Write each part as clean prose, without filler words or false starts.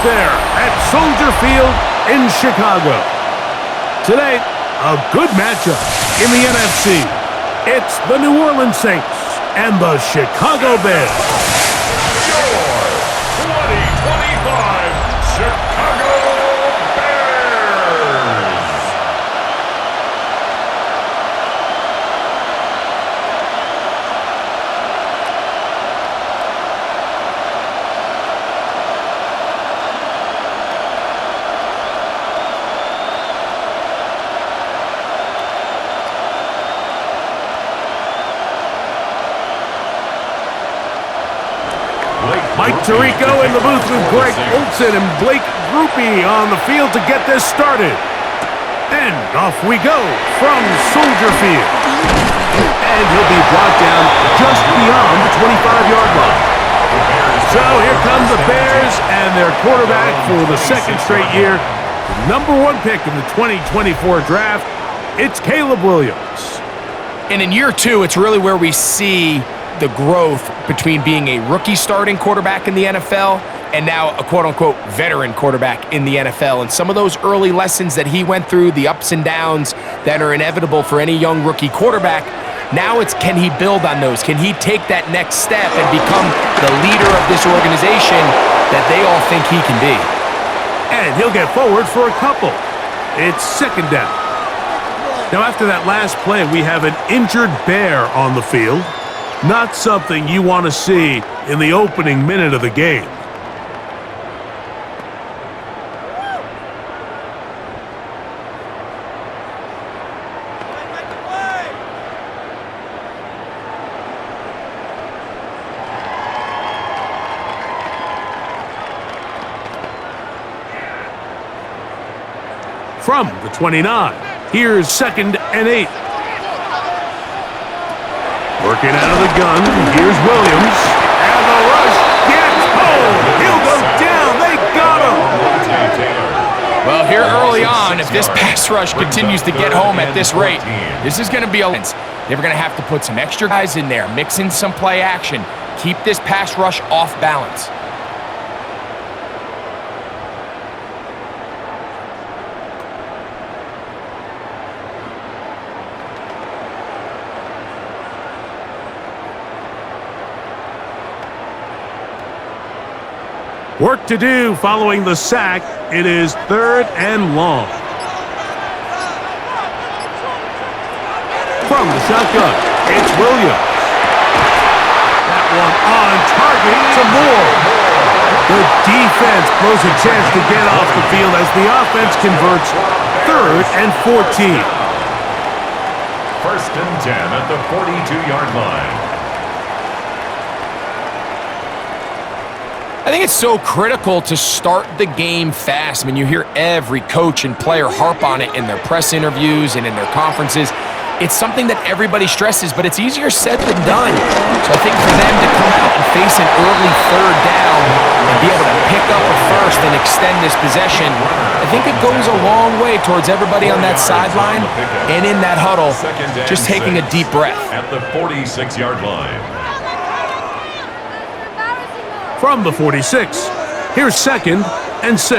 there at Soldier Field in Chicago. Today, a good matchup in the NFC. It's the New Orleans Saints and the Chicago Bears. Your 2025 Chicago Bears. Mike Tirico in the booth with Greg Olson and Blake Grupe on the field to get this started. And off we go from Soldier Field. And he'll be brought down just beyond the 25-yard line. So here come the Bears and their quarterback for the second straight year. The number 1 pick in the 2024 draft, it's Caleb Williams. And in year 2, it's really where we see the growth between being a rookie starting quarterback in the NFL and now a quote-unquote veteran quarterback in the NFL. And some of those early lessons that he went through, the ups and downs that are inevitable for any young rookie quarterback, now it's can he build on those? Can he take that next step and become the leader of this organization that they all think he can be? And he'll get forward for a couple. It's second down. Now after that last play, we have an injured Bear on the field. Not something you want to see in the opening minute of the game. From the 29, here's 2nd and 8. Working out of the gun, here's Williams. And the rush gets home. He'll go down. They got him. Well, here early on, if this pass rush continues to get home at this rate, this is going to be a... They're going to have to put some extra guys in there, mix in some play action, keep this pass rush off balance. Work to do following the sack. It is 3rd and long. From the shotgun, it's Williams. That one on target to Moore. The defense blows a chance to get off the field as the offense converts 3rd and 14. 1st and 10 at the 42-yard line. I think it's so critical to start the game fast. I mean, you hear every coach and player harp on it in their press interviews and in their conferences. It's something that everybody stresses, but it's easier said than done. So I think for them to come out and face an early 3rd down and be able to pick up a first and extend this possession, I think it goes a long way towards everybody on that sideline and in that huddle just taking a deep breath. At the 46-yard line. From the 46, here's 2nd and 6.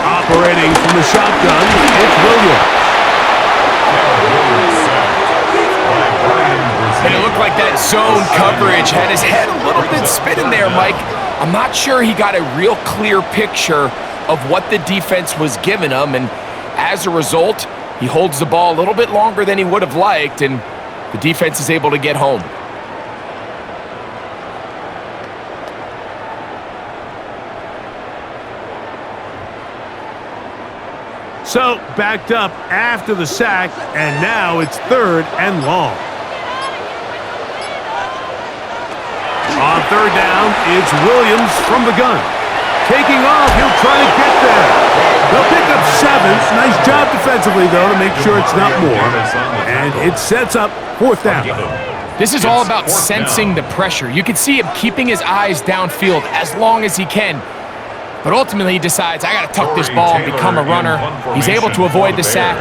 Operating from the shotgun, it's Williams. And it looked like that zone coverage had his head a little bit spinning there, Mike. I'm not sure he got a real clear picture of what the defense was giving him, and as a result, he holds the ball a little bit longer than he would have liked, and the defense is able to get home. So, backed up after the sack, and now it's 3rd and long. On 3rd down, it's Williams from the gun. Taking off, he'll try to get there. They'll pick up 7. Nice job defensively, though, to make sure it's not more. And it sets up 4th down. This is all about sensing the pressure. You can see him keeping his eyes downfield as long as he can. But ultimately, he decides, I got to tuck this ball and become a runner. He's able to avoid the sack,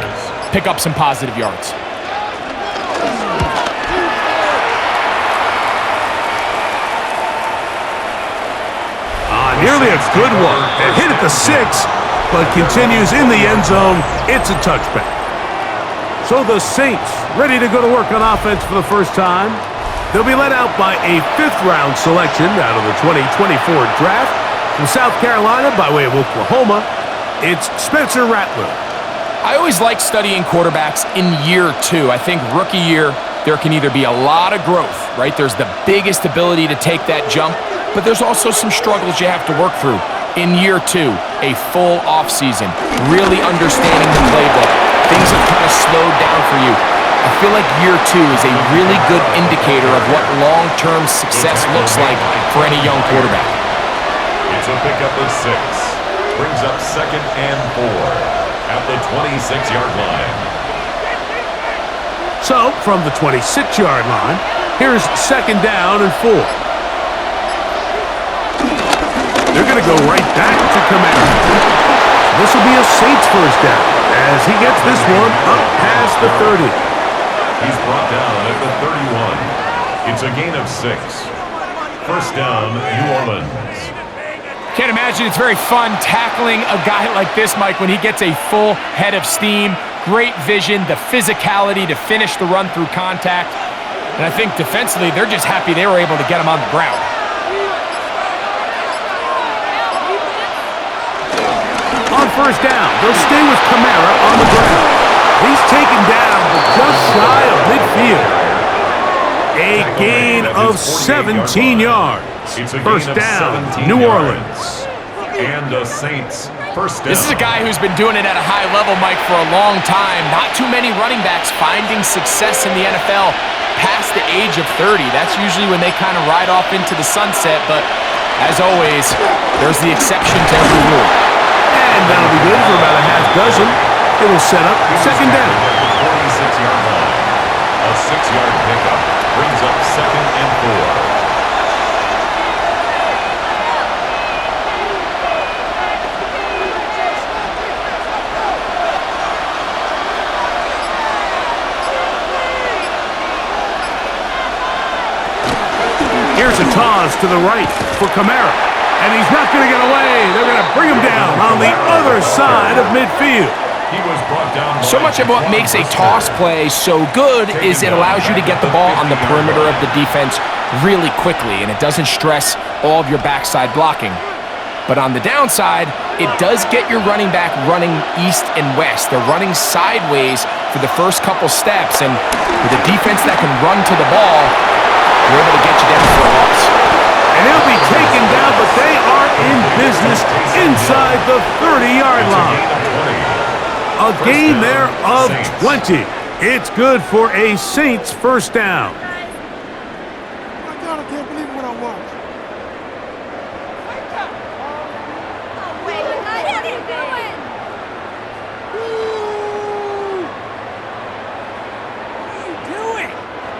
pick up some positive yards. nearly a good one. A hit at the 6, but continues in the end zone. It's a touchback. So the Saints ready to go to work on offense for the first time. They'll be led out by a 5th-round selection out of the 2024 draft. From South Carolina by way of Oklahoma, it's Spencer Rattler. I always like studying quarterbacks in year 2. I think rookie year, there can either be a lot of growth, right? There's the biggest ability to take that jump, but there's also some struggles you have to work through. In year 2, a full offseason, really understanding the playbook. Things have kind of slowed down for you. I feel like year 2 is a really good indicator of what long-term success looks like for any young quarterback. It's a pickup of 6. Brings up 2nd and 4 at the 26-yard line. So, from the 26-yard line, here's 2nd down and 4. They're going to go right back to Kamara. This will be a Saints first down as he gets this one up past the 30. He's brought down at the 31. It's a gain of 6. First down, New Orleans. Can't imagine it's very fun tackling a guy like this, Mike, when he gets a full head of steam. Great vision, the physicality to finish the run through contact. And I think defensively, they're just happy they were able to get him on the ground. On first down, they'll stay with Kamara on the ground. He's taken down just shy of midfield. A gain of 17 yards. First down, New Orleans. And the Saints first down. This is a guy who's been doing it at a high level, Mike, for a long time. Not too many running backs finding success in the NFL past the age of 30. That's usually when they kind of ride off into the sunset, but as always, there's the exception to every rule. And that'll be good for about a half dozen. It'll set up 2nd down. 46-yard line. A 6-yard pickup brings up 2nd and 4. Here's a toss to the right for Kamara. And he's not going to get away. They're going to bring him down on the other side of midfield. He was brought down. So much of what makes a toss play so good is it allows you to get the ball on the perimeter of the defense really quickly, and it doesn't stress all of your backside blocking. But on the downside, it does get your running back running east and west. They're running sideways for the first couple steps, and with a defense that can run to the ball, they're able to get you down for a loss. And he'll be taken down, but they are in business inside the 30-yard line. A gain there of 20. It's good for a Saints first down. My God, I can't believe what I watched.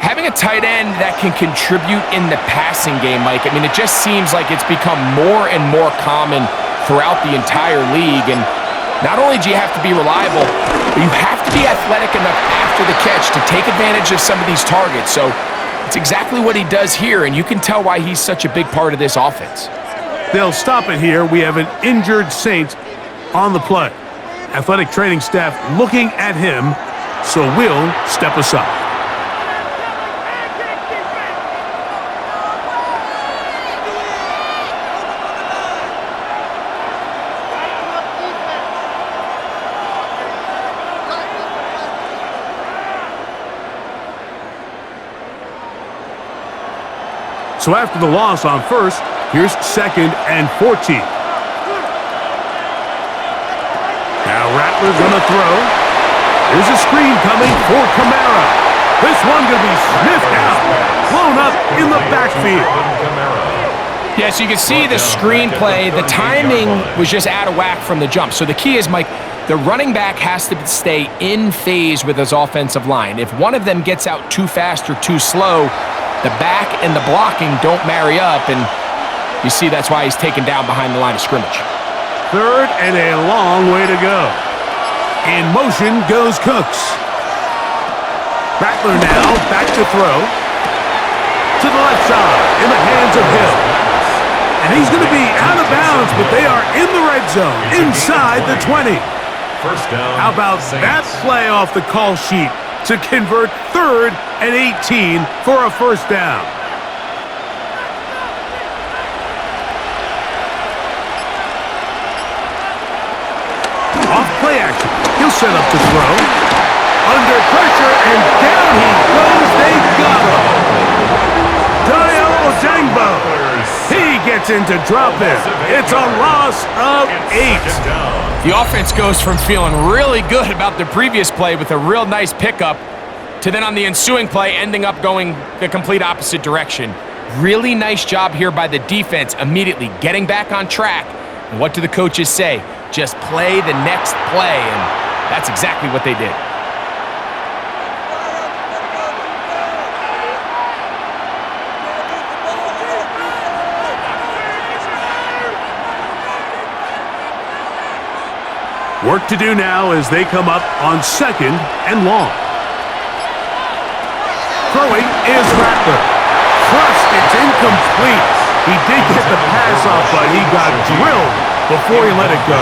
Having a tight end that can contribute in the passing game, Mike, I mean, it just seems like it's become more and more common throughout the entire league. And not only do you have to be reliable, but you have to be athletic enough after the catch to take advantage of some of these targets. So it's exactly what he does here, and you can tell why he's such a big part of this offense. They'll stop it here. We have an injured Saint on the play. Athletic training staff looking at him, so we'll step aside. So after the loss on first, here's 2nd and 14. Now Rattler's going to throw. There's a screen coming for Kamara. This one going to be sniffed out, blown up in the backfield. Yeah, so you can see the screenplay. The timing was just out of whack from the jump. So the key is, Mike, the running back has to stay in phase with his offensive line. If one of them gets out too fast or too slow, the back and the blocking don't marry up, and you see that's why he's taken down behind the line of scrimmage. 3rd and a long way to go. In motion goes Cooks. Rattler now back to throw. To the left side, in the hands of Hill. And he's going to be out of bounds, but they are in the red zone, inside the 20. First down. How about that play off the call sheet to convert 3rd and 18 for a first down? Off play action. He'll set up to throw. Under pressure, and down he goes. They got him. Dio Ojangbo. He gets into drop in. It's a loss of 8. The offense goes from feeling really good about the previous play with a real nice pickup to then on the ensuing play ending up going the complete opposite direction. Really nice job here by the defense immediately getting back on track. And what do the coaches say? Just play the next play, and that's exactly what they did. Work to do now as they come up on 2nd and long. Throwing is Rattler. Thrust, it's incomplete. He did get the pass off, but he got drilled before he let it go.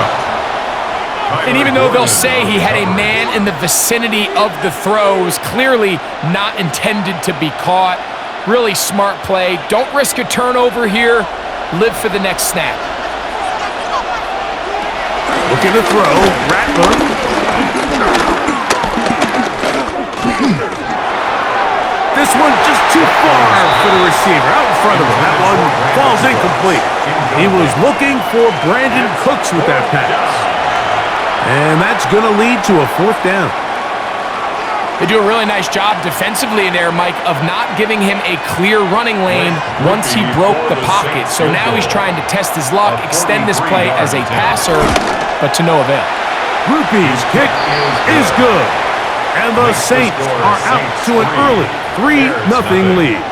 And even though they'll say he had a man in the vicinity of the throw, it was clearly not intended to be caught. Really smart play. Don't risk a turnover here. Live for the next snap. Looking to throw, Rattler. This one just too far for the receiver, out in front of him. That one falls incomplete. He was looking for Brandon Cooks with that pass. And that's going to lead to a 4th down. They do a really nice job defensively in there, Mike, of not giving him a clear running lane once he broke the pocket. So now he's trying to test his luck, extend this play as a passer, but to no avail. Rupee's kick is good. And the Saints are out to an early 3-0 lead.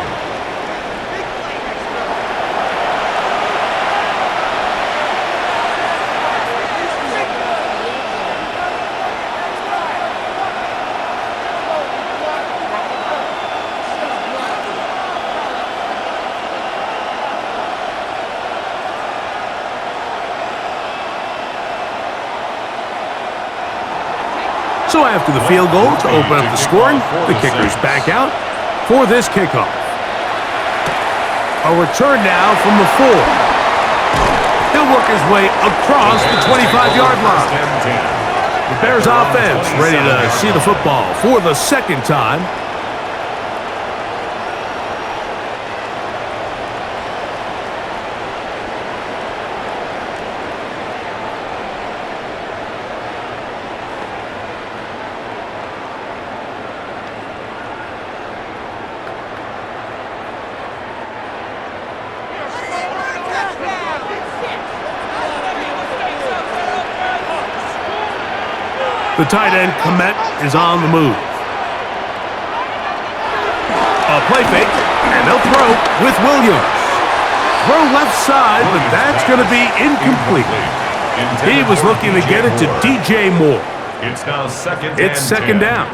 So after the field goal to open up the scoring, the kicker's back out for this kickoff. A return now from the 4. He'll work his way across the 25-yard line. The Bears offense ready to see the football for the 2nd time. The tight end, Komet, is on the move. A play fake, and they'll throw with Williams. Throw left side, but that's going to be incomplete. He was looking to get it to DJ Moore. It's now 2nd It's 2nd down.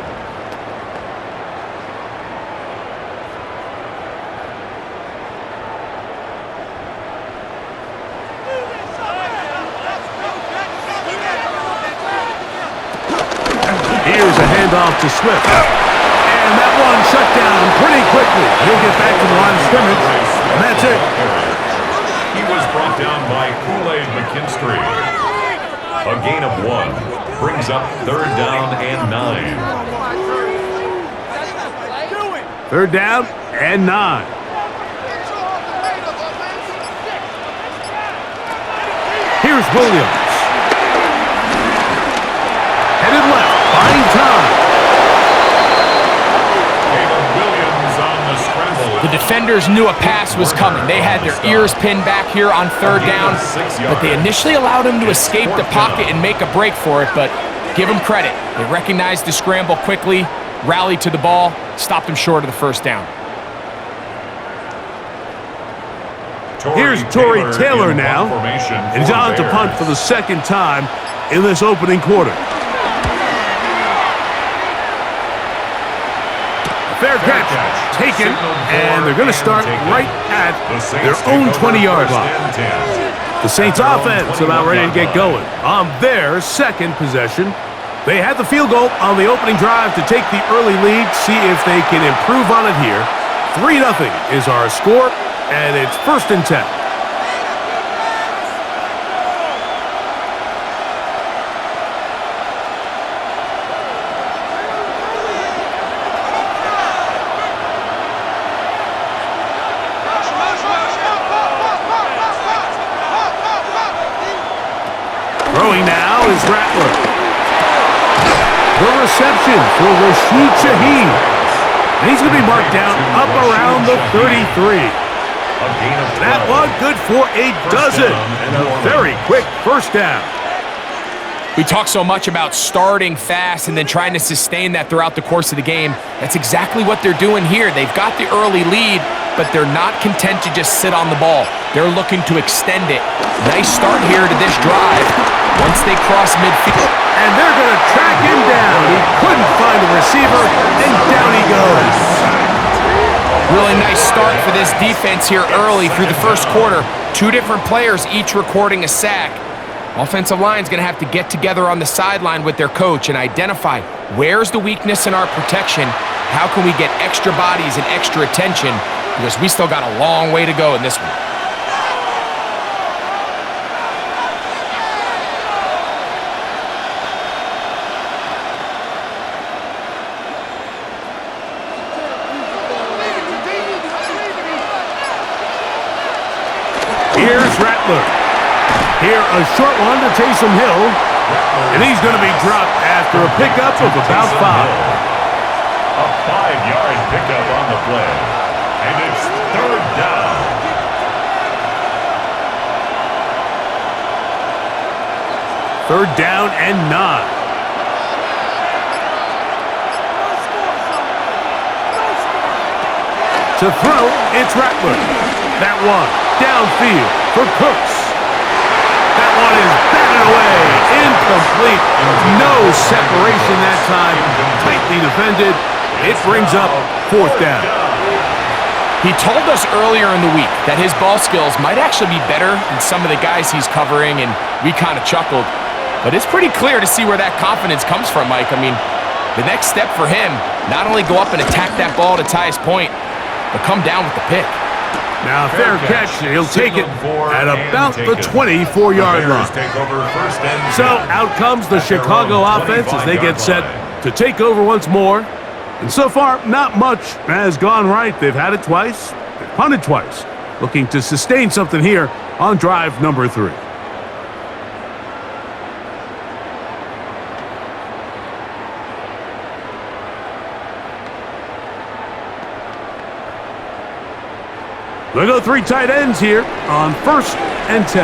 Here's a handoff to Swift. And that one shut down pretty quickly. He'll get back to the line of scrimmage, and that's it. He was brought down by Kool-Aid McKinstry. A gain of 1 brings up 3rd down and 9. 3rd down and 9. Here's Williams. Headed left. Buying time. The defenders knew a pass was coming. They had their ears pinned back here on 3rd down, but they initially allowed him to escape the pocket and make a break for it, but give them credit. They recognized the scramble quickly, rallied to the ball, stopped him short of the 1st down. Here's Torrey Taylor now, and he's on to punt for the 2nd time in this opening quarter. Fair catch taken, and they're going to start right at their own 20-yard line. The Saints offense about ready to get going on their second possession. They had the field goal on the opening drive to take the early lead, see if they can improve on it here. 3-0 is our score, and it's 1st and 10. Throwing now is Rattler. The reception for Rashid Shaheed. And he's going to be marked down up around the 33. That one good for a dozen. And a very quick first down. We talk so much about starting fast and then trying to sustain that throughout the course of the game. That's exactly what they're doing here. They've got the early lead, but they're not content to just sit on the ball. They're looking to extend it. Nice start here to this drive. Once they cross midfield. And they're going to track him down. He couldn't find the receiver, and down he goes. Really nice start for this defense here early through the first quarter. 2 different players each recording a sack. Offensive line's going to have to get together on the sideline with their coach and identify where's the weakness in our protection, how can we get extra bodies and extra attention, because we still got a long way to go in this one. Here's Rattler. Here, a short one to Taysom Hill. And he's going to be dropped after a pickup of about 5. A 5-yard pickup on the play. And it's 3rd down. Third down and 9. To throw, it's Rattler. That one downfield for Cooks. That one is batted away. Incomplete. No separation that time. Tightly defended. It brings up 4th down. He told us earlier in the week that his ball skills might actually be better than some of the guys he's covering, and we kind of chuckled. But it's pretty clear to see where that confidence comes from, Mike. I mean, the next step for him, not only go up and attack that ball to tie his point, but come down with the pick. Now, fair catch. He'll take it at about the 24-yard line. So out comes the Chicago offense as they get set to take over once more. And so far, not much has gone right. They've had it twice. They've punted twice. Looking to sustain something here on drive number 3. They go 3 tight ends here on 1st and 10.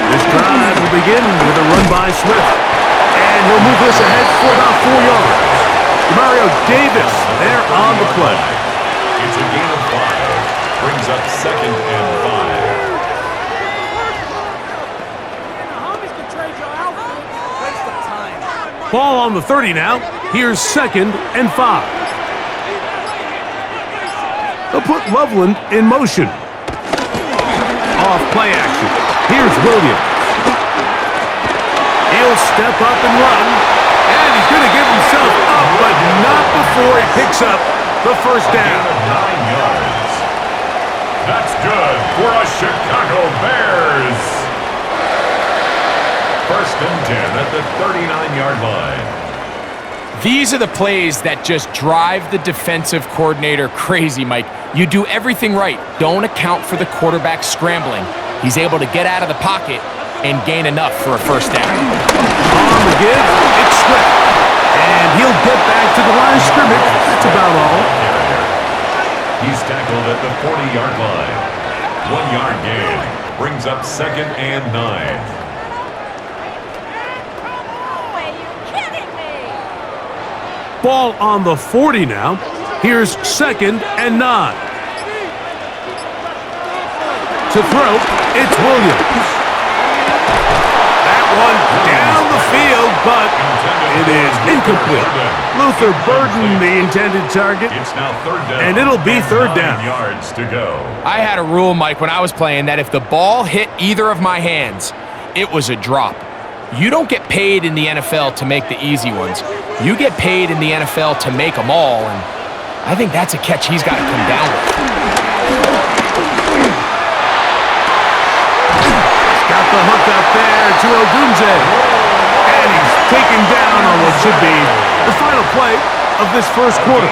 This drive will begin with a run by Swift. And he'll move this ahead for about 4 yards. Mario Davis there on the play. It's a gain of 5. Brings up 2nd and 5. Ball on the 30 now. Here's 2nd and 5. They'll put Loveland in motion. Off play action. Here's Williams. He'll step up and run. And he's going to give himself up, but not before he picks up the first down. 9 yards. That's good for a Chicago Bears. 1st and 10 at the 39-yard line. These are the plays that just drive the defensive coordinator crazy, Mike. You do everything right. Don't account for the quarterback scrambling. He's able to get out of the pocket and gain enough for a first down. On the give, it's Swift. And he'll get back to the line of scrimmage. That's about all. He's tackled at the 40-yard line. 1-yard gain. Brings up 2nd and 9. Ball on the 40 now. Here's 2nd and 9. To throw, it's Williams. That one down the field, but it is incomplete. Luther burdened the intended target, It's now third down. and it'll be third 9 down. yards to go. I had a rule, Mike, when I was playing that if the ball hit either of my hands, it was a drop. You don't get paid in the NFL to make the easy ones. You get paid in the NFL to make them all, and I think that's a catch he's got to come down with. Got the hook up there to Odunze. And he's taken down on what should be the final play of this first quarter.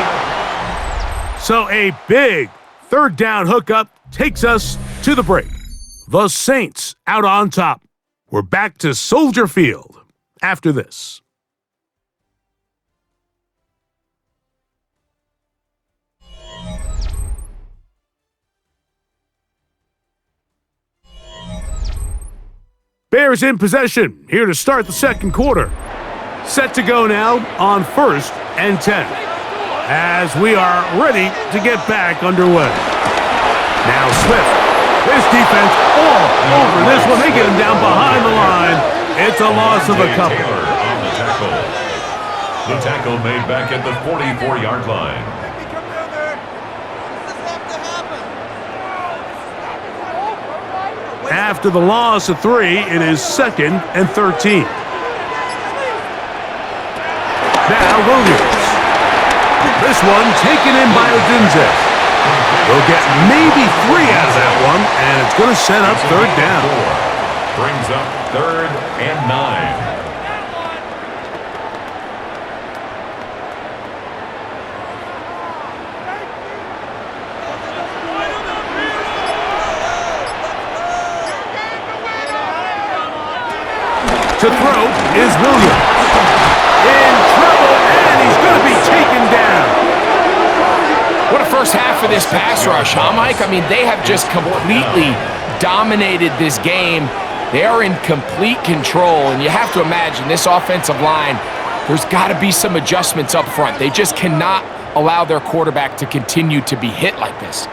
So a big third down hookup takes us to the break. The Saints out on top. We're back to Soldier Field after this. Bears in possession, here to start the second quarter. Set to go now on 1st and 10, as we are ready to get back underway. Now Swift, this defense all over this one. They get him down behind the line. It's a loss of a couple. Taylor on the tackle. The tackle made back at the 44-yard line. After the loss of 3, it is 2nd and 13. Now Williams. This one taken in by Odunze. They'll get maybe 3 out of that one, and it's going to set up third down. Brings up 3rd and 9. To throw is Williams. In trouble, and he's going to be taken down. What a first half of this pass rush, huh, Mike? I mean, they have just completely dominated this game. They are in complete control, and you have to imagine this offensive line, there's got to be some adjustments up front. They just cannot allow their quarterback to continue to be hit like this.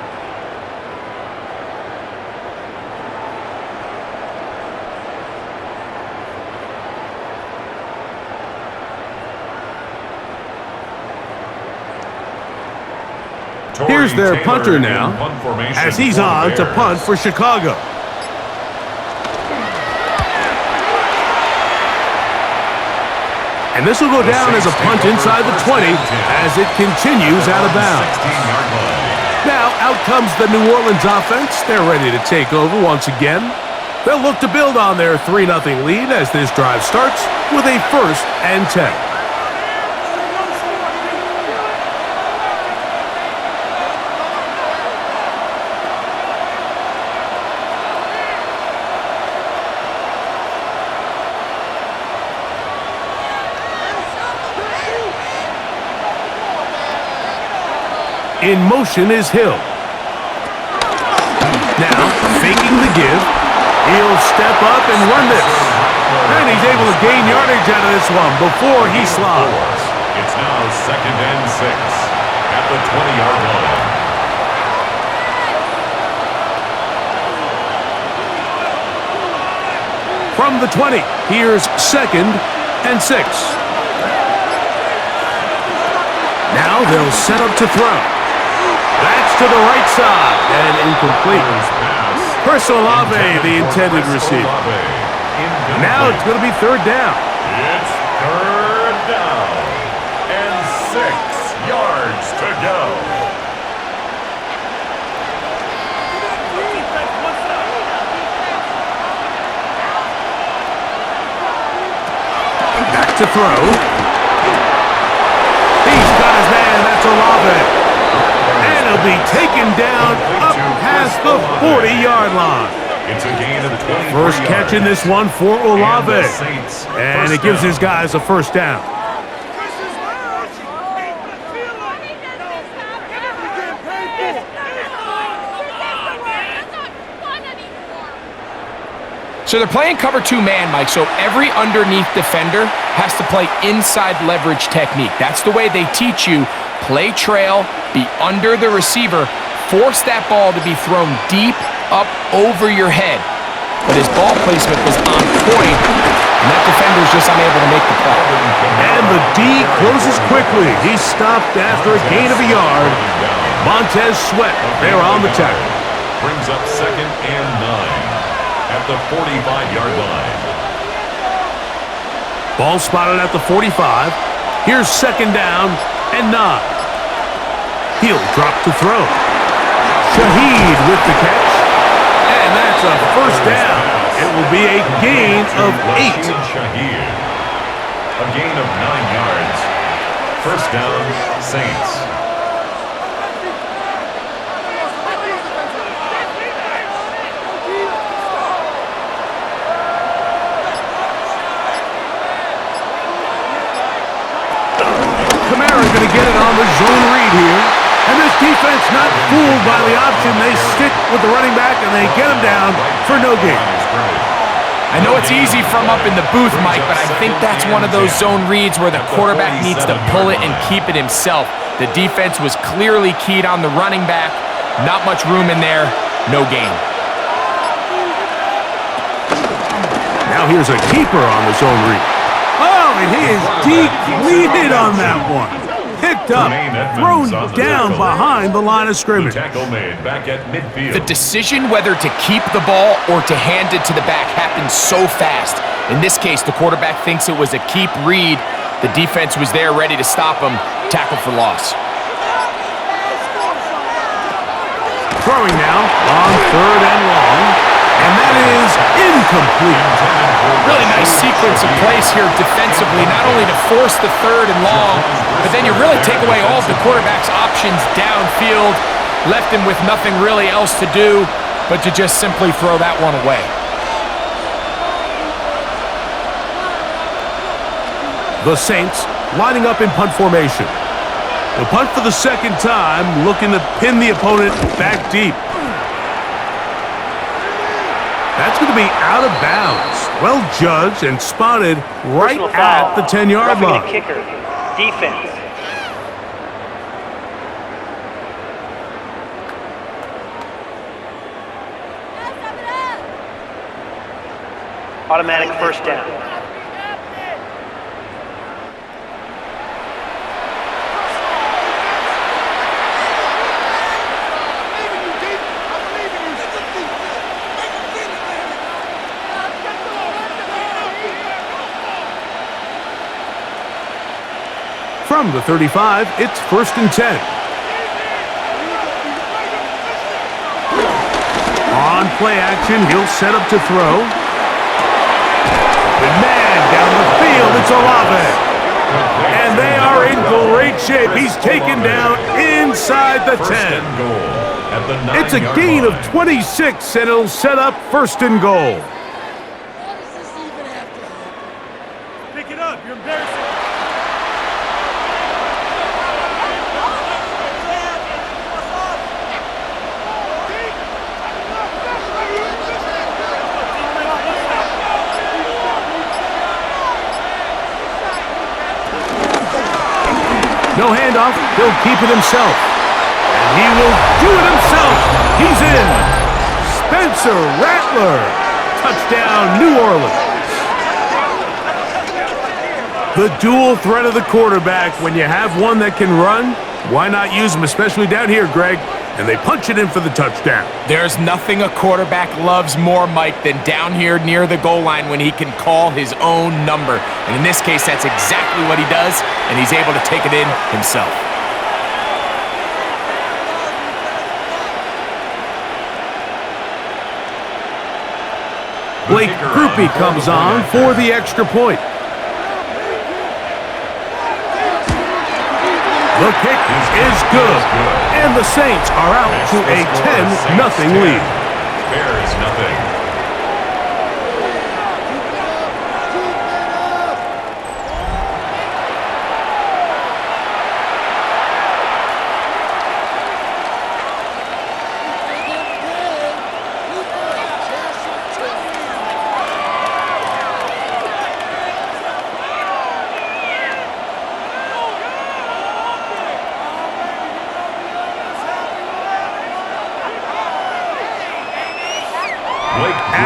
Here's their punter now, as he's on to punt for Chicago. And this will go down as a punt inside the 20 as it continues out of bounds. Now out comes the New Orleans offense. They're ready to take over once again. They'll look to build on their 3-0 lead as this drive starts with a 1st and 10. In motion is Hill. Now, faking the give, he'll step up and run this. And he's able to gain yardage out of this one before he slots. It's now 2nd and 6 at the 20-yard line. From the 20, here's 2nd and 6. Now they'll set up to throw. That's to the right side and incomplete. Chris Olave, the intended receiver. Now it's going to be third down. It's third down and 6 yards to go. Back to throw. He's got his man. That's Olave. And he'll be taken down up past the 40-yard line. It's a gain of 20. First catch in this one for Olave. And it gives his guys a first down. So they're playing cover 2 man, Mike, so every underneath defender has to play inside leverage technique. That's the way they teach you. Play trail, be under the receiver, force that ball to be thrown deep up over your head. But his ball placement was on point. And that defender's just unable to make the play. And the D closes quickly. He's stopped after a gain of a yard. Montez Sweat there on the tackle. Brings up 2nd and 9 at the 45-yard line. Ball spotted at the 45. Here's 2nd down and 9. He'll drop to throw. Shaheed with the catch. And that's a 1st down. It will be a gain of 8. Shaheed. A gain of 9 yards. 1st down, Saints. Kamara's going to get it on the zone read here. And this defense not fooled by the option. They stick with the running back and they get him down for no gain. I know it's easy from up in the booth, Mike, but I think that's one of those zone reads where the quarterback needs to pull it and keep it himself. The defense was clearly keyed on the running back. Not much room in there. No gain. Now here's a keeper on the zone read. Oh, and he is depleted on that one. Picked up, thrown down behind the line of scrimmage. Tackle made back at midfield. The decision whether to keep the ball or to hand it to the back happens so fast. In this case, the quarterback thinks it was a keep read. The defense was there ready to stop him. Tackle for loss. Throwing now on 3rd and long. And that is incomplete. Really nice sequence of plays here defensively, not only to force the 3rd and long, but then you really take away all of the quarterback's options downfield, left him with nothing really else to do but to just simply throw that one away. The Saints lining up in punt formation. The punt for the 2nd time, looking to pin the opponent back deep. That's going to be out of bounds. Well judged and spotted right at the 10-yard line. Kicker, defense. Automatic 1st down. From the 35, it's 1st and 10. On play action, he'll set up to throw. The man down the field, it's Olave. And they are in great shape. He's taken down inside the 10. It's a gain of 26, and it'll set up 1st and goal. Pick it up. You're embarrassing. No handoff. He'll keep it himself. And he will do it himself. He's in. Spencer Rattler. Touchdown, New Orleans. The dual threat of the quarterback. When you have one that can run, why not use him, especially down here, Greg? And they punch it in for the touchdown. There's nothing a quarterback loves more, Mike, than down here near the goal line when he can call his own number. And in this case, that's exactly what he does, and he's able to take it in himself. Blake Grupe comes on for the extra point. The kick is good, and the Saints are out to a 10-0 lead. Bears nothing.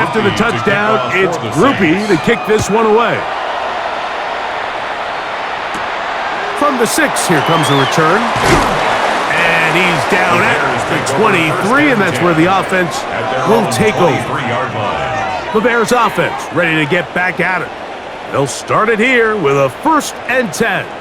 After the touchdown, it's Groupie to kick this one away. From the 6, here comes a return. And he's down at the 23, and that's where the offense will take over. The Bears offense ready to get back at it. They'll start it here with a 1st and 10.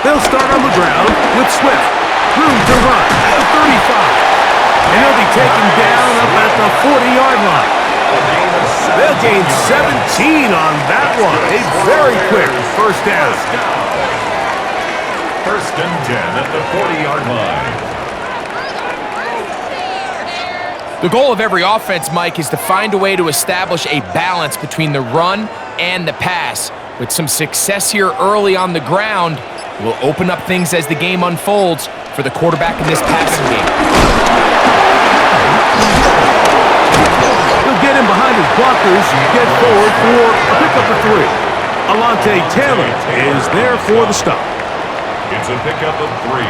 They'll start on the ground with Swift. Room to run at the 35. And he'll be taken down up at the 40-yard line. They'll gain 17 on that one. A very quick 1st down. 1st and 10 at the 40-yard line. The goal of every offense, Mike, is to find a way to establish a balance between the run and the pass. With some success here early on the ground, will open up things as the game unfolds for the quarterback in this passing game. He'll get in behind his blockers, get forward for a pickup of 3. Alontae Taylor is there for the stop. It's a pickup of 3.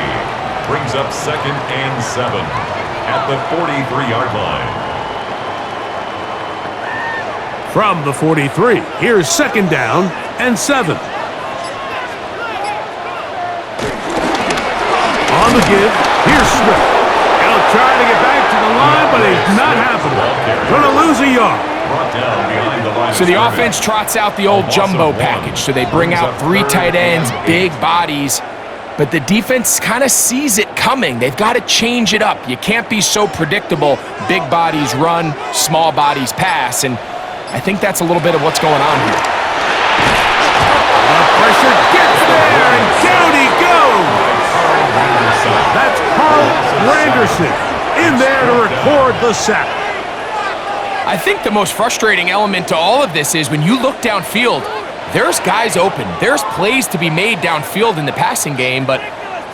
Brings up 2nd and 7 at the 43-yard line. From the 43, here's 2nd down and 7. On the give, here's Swift. He'll try to get back to the line, but it's not happening. Gonna lose a yard. So the offense trots out the old jumbo package. So they bring out 3 tight ends, big bodies, but the defense kind of sees it coming. They've got to change it up. You can't be so predictable. Big bodies run, small bodies pass, and I think that's a little bit of what's going on here. The pressure gets there, and down he goes. That's Carl Granderson in there to record the sack. I think the most frustrating element to all of this is when you look downfield, there's guys open. There's plays to be made downfield in the passing game, but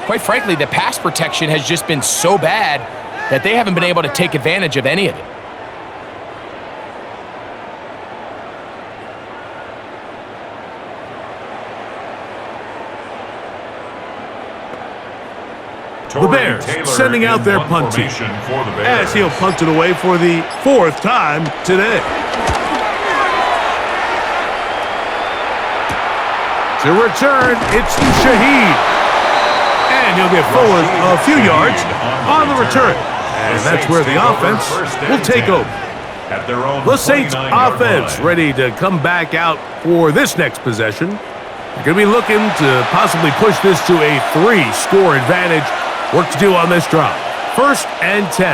quite frankly, the pass protection has just been so bad that they haven't been able to take advantage of any of it. The Bears sending out their punt team as he'll punt it away for the 4th time today. To return, it's Shaheed. And he'll get forward a few yards on the return. And that's where the offense will take over. The Saints offense ready to come back out for this next possession. They're going to be looking to possibly push this to a 3-score advantage. Work to do on this drive. 1st and 10.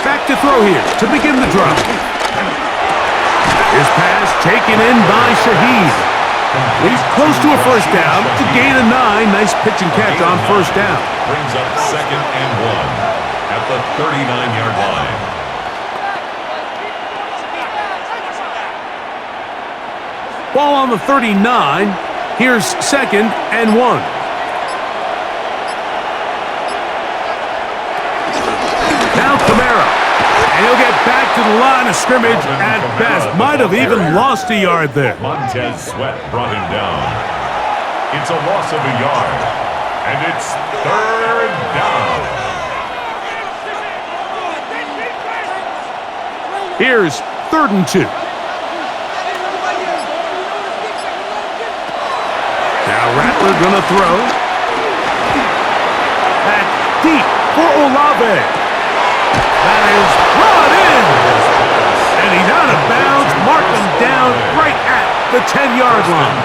Back to throw here to begin the drive. His pass taken in by Shaheed. He's close to a 1st down to gain a 9. Nice pitch and catch on 1st down. Brings up 2nd and 1 at the 39-yard line. Ball on the 39. Here's 2nd and 1. Now Kamara. And he'll get back to the line of scrimmage at best. Might have even lost a yard there. Montez Sweat brought him down. It's a loss of a yard. And it's 3rd down. Here's 3rd and 2. Now Rattler gonna throw. Back deep for Olave. That is brought in. And he's out of bounds. Mark him down right at the 10-yard line.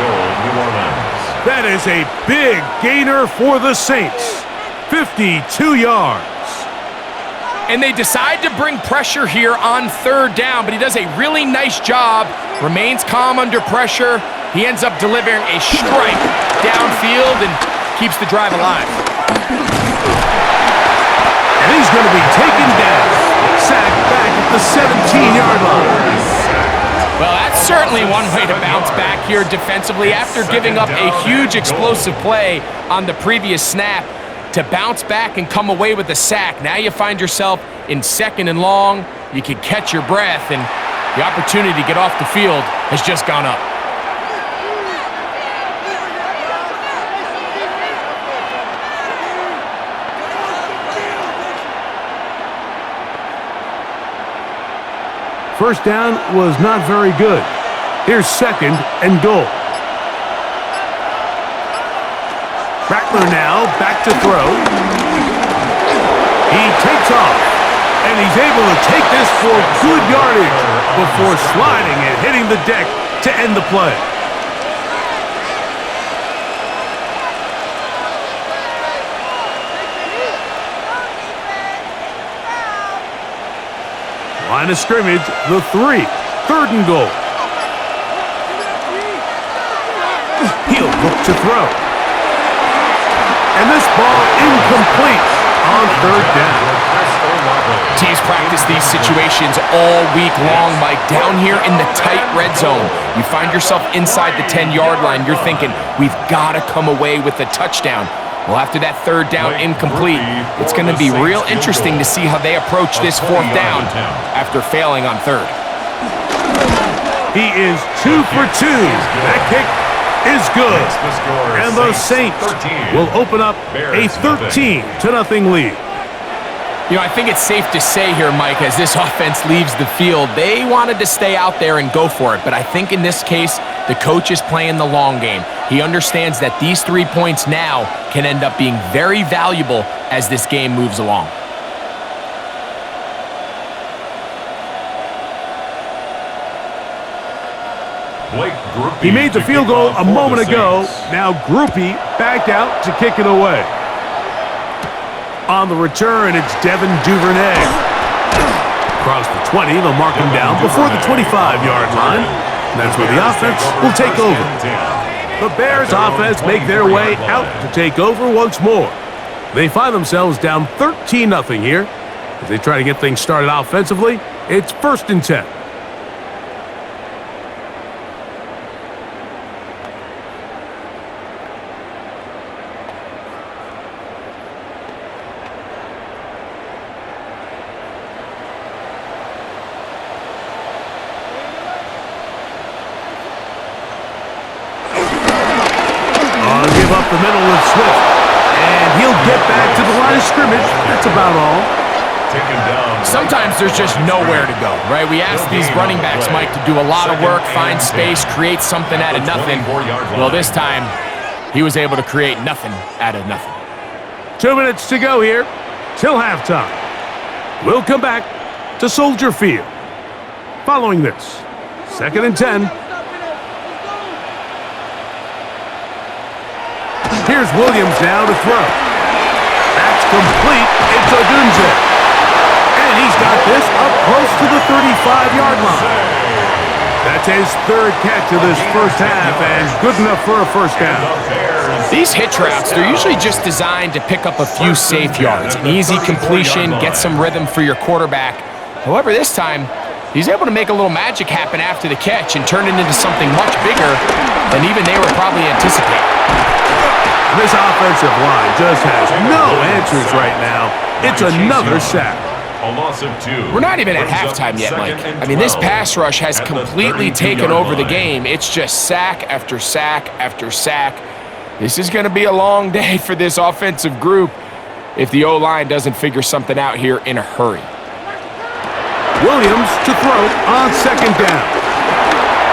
That is a big gainer for the Saints. 52 yards. And they decide to bring pressure here on 3rd down, but he does a really nice job. Remains calm under pressure. He ends up delivering a strike downfield and keeps the drive alive. he's going to be taken down. Sacked back at the 17-yard line. Well, that's certainly one way to bounce back here defensively after giving up a huge explosive play on the previous snap. To bounce back and come away with a sack. Now you find yourself in 2nd and long. You can catch your breath, and the opportunity to get off the field has just gone up. First down was not very good. Here's 2nd and goal. Rattler now back to throw. He takes off, and he's able to take this for good yardage before sliding and hitting the deck to end the play. Line of scrimmage, the 3. 3rd and goal. He'll look to throw. And this ball incomplete on 3rd down. Teams practice these situations all week long, Mike. Down here in the tight red zone, you find yourself inside the 10-yard line. You're thinking, we've got to come away with a touchdown. Well, after that 3rd down incomplete, it's going to be real interesting to see how they approach this 4th down after failing on 3rd. He is 2 for 2. That kick is good. And the Saints will open up a 13-0 lead. You know, I think it's safe to say here, Mike, as this offense leaves the field, they wanted to stay out there and go for it. But I think in this case, the coach is playing the long game. He understands that these 3 points now can end up being very valuable as this game moves along. He made the field goal a moment ago. Now Groupie back out to kick it away. On the return, it's Devin Duvernay. Across the 20, they'll mark him down before the 25-yard line. That's where the offense will take over. The Bears offense make their way out to take over once more. They find themselves down 13-0 here. As they try to get things started offensively, it's 1st and 10. Up the middle with Swift, and he'll get back to the line of scrimmage. That's about all. Sometimes there's just nowhere to go, right? We ask these running backs, Mike, to do a lot of work, find space, create something out of nothing. Well, this time, he was able to create nothing out of nothing. 2 minutes to go here till halftime. We'll come back to Soldier Field. Following this, 2nd and 10. Here's Williams now to throw. That's complete. It's Odunze. And he's got this up close to the 35-yard line. That's his 3rd catch of this first half, and good enough for a 1st down. These hitch routes, they're usually just designed to pick up a few safe yards. An easy completion, get some rhythm for your quarterback. However, this time, he's able to make a little magic happen after the catch and turn it into something much bigger than even they were probably anticipating. This offensive line just has no answers right now. It's another sack. A loss of 2. We're not even at halftime yet, Mike. I mean, this pass rush has completely taken over the game. It's just sack after sack after sack. This is going to be a long day for this offensive group if the O-line doesn't figure something out here in a hurry. Williams to throw on 2nd down.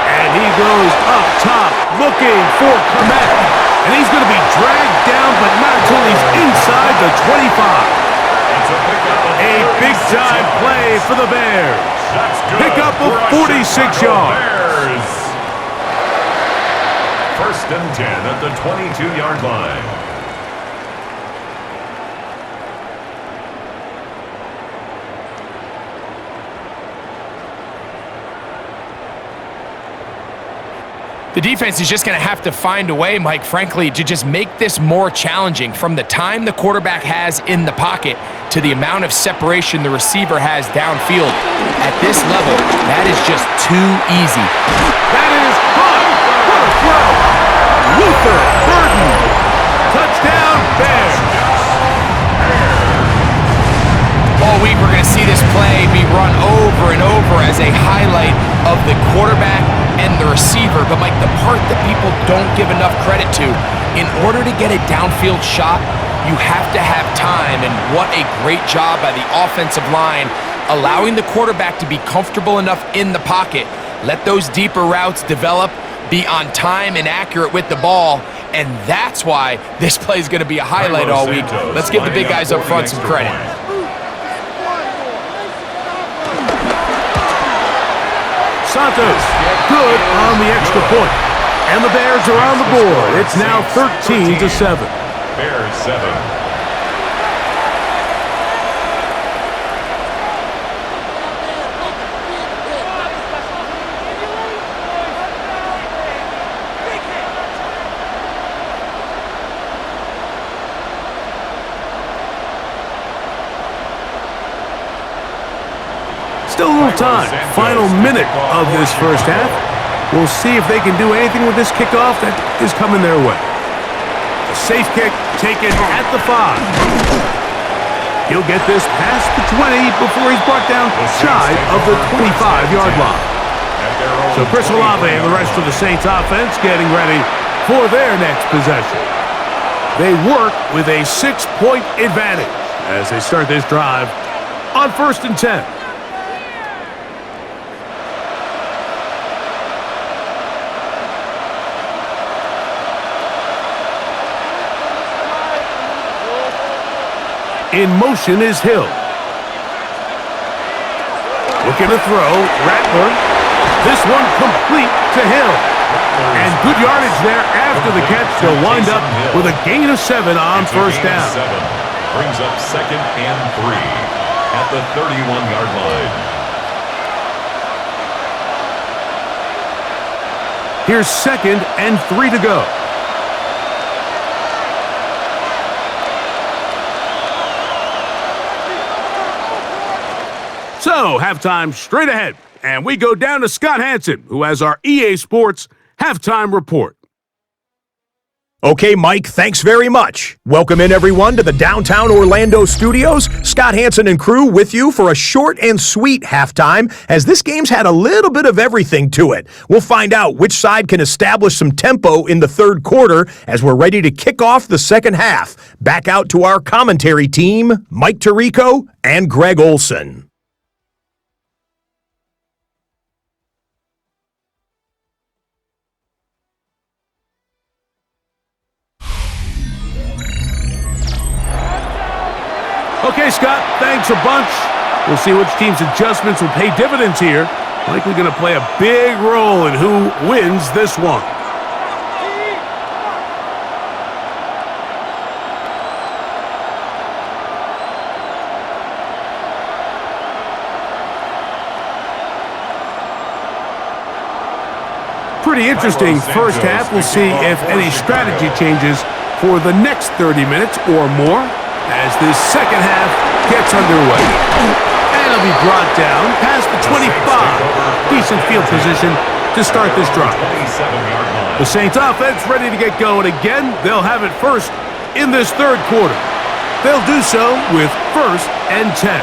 And he goes up top looking for Komet. And he's going to be dragged down, but not until he's inside the 25. A big-time play for the Bears. Pickup of 46 yards. 1st and 10 at the 22-yard line. The defense is just going to have to find a way, Mike, frankly, to just make this more challenging. From the time the quarterback has in the pocket, to the amount of separation the receiver has downfield. At this level, that is just too easy. That is caught. What a throw. Luther Burden. Touchdown, Bears. All week, we're going to see this play be run over and over as a highlight of the quarterback and the receiver. But, Mike, the part that people don't give enough credit to, in order to get a downfield shot, you have to have time, and what a great job by the offensive line, allowing the quarterback to be comfortable enough in the pocket, let those deeper routes develop, be on time and accurate with the ball, and that's why this play is going to be a highlight all week. Let's give the big guys up front some credit. Santos, good on the extra point. And the Bears are on the board. It's now 13-7. Bears 7. Still a little time. Final minute of this first half. We'll see if they can do anything with this kickoff that is coming their way. A safe kick taken at the 5. He'll get this past the 20 before he's brought down shy of the 25-yard line. So Chris Olave and the rest of the Saints offense getting ready for their next possession. They work with a 6-point advantage as they start this drive on 1st and 10. In motion is Hill. Looking to throw. Rattler. This one complete to Hill. And good yardage there after the catch. They'll wind up with a gain of 7 on first down. Brings up 2nd and 3 at the 31-yard line. Here's 2nd and 3 to go. So, halftime straight ahead, and we go down to Scott Hansen, who has our EA Sports halftime report. Okay, Mike, thanks very much. Welcome in, everyone, to the downtown Orlando studios. Scott Hansen and crew with you for a short and sweet halftime, as this game's had a little bit of everything to it. We'll find out which side can establish some tempo in the third quarter as we're ready to kick off the second half. Back out to our commentary team, Mike Tirico and Greg Olson. Okay, Scott, thanks a bunch. We'll see which team's adjustments will pay dividends here. Likely going to play a big role in who wins this one. Pretty interesting first half. We'll see if any strategy changes for the next 30 minutes or more as this second half gets underway. And it'll be brought down past the 25. Decent field position to start this drive. The Saints offense ready to get going again. They'll have it first in this third quarter. They'll do so with 1st and 10.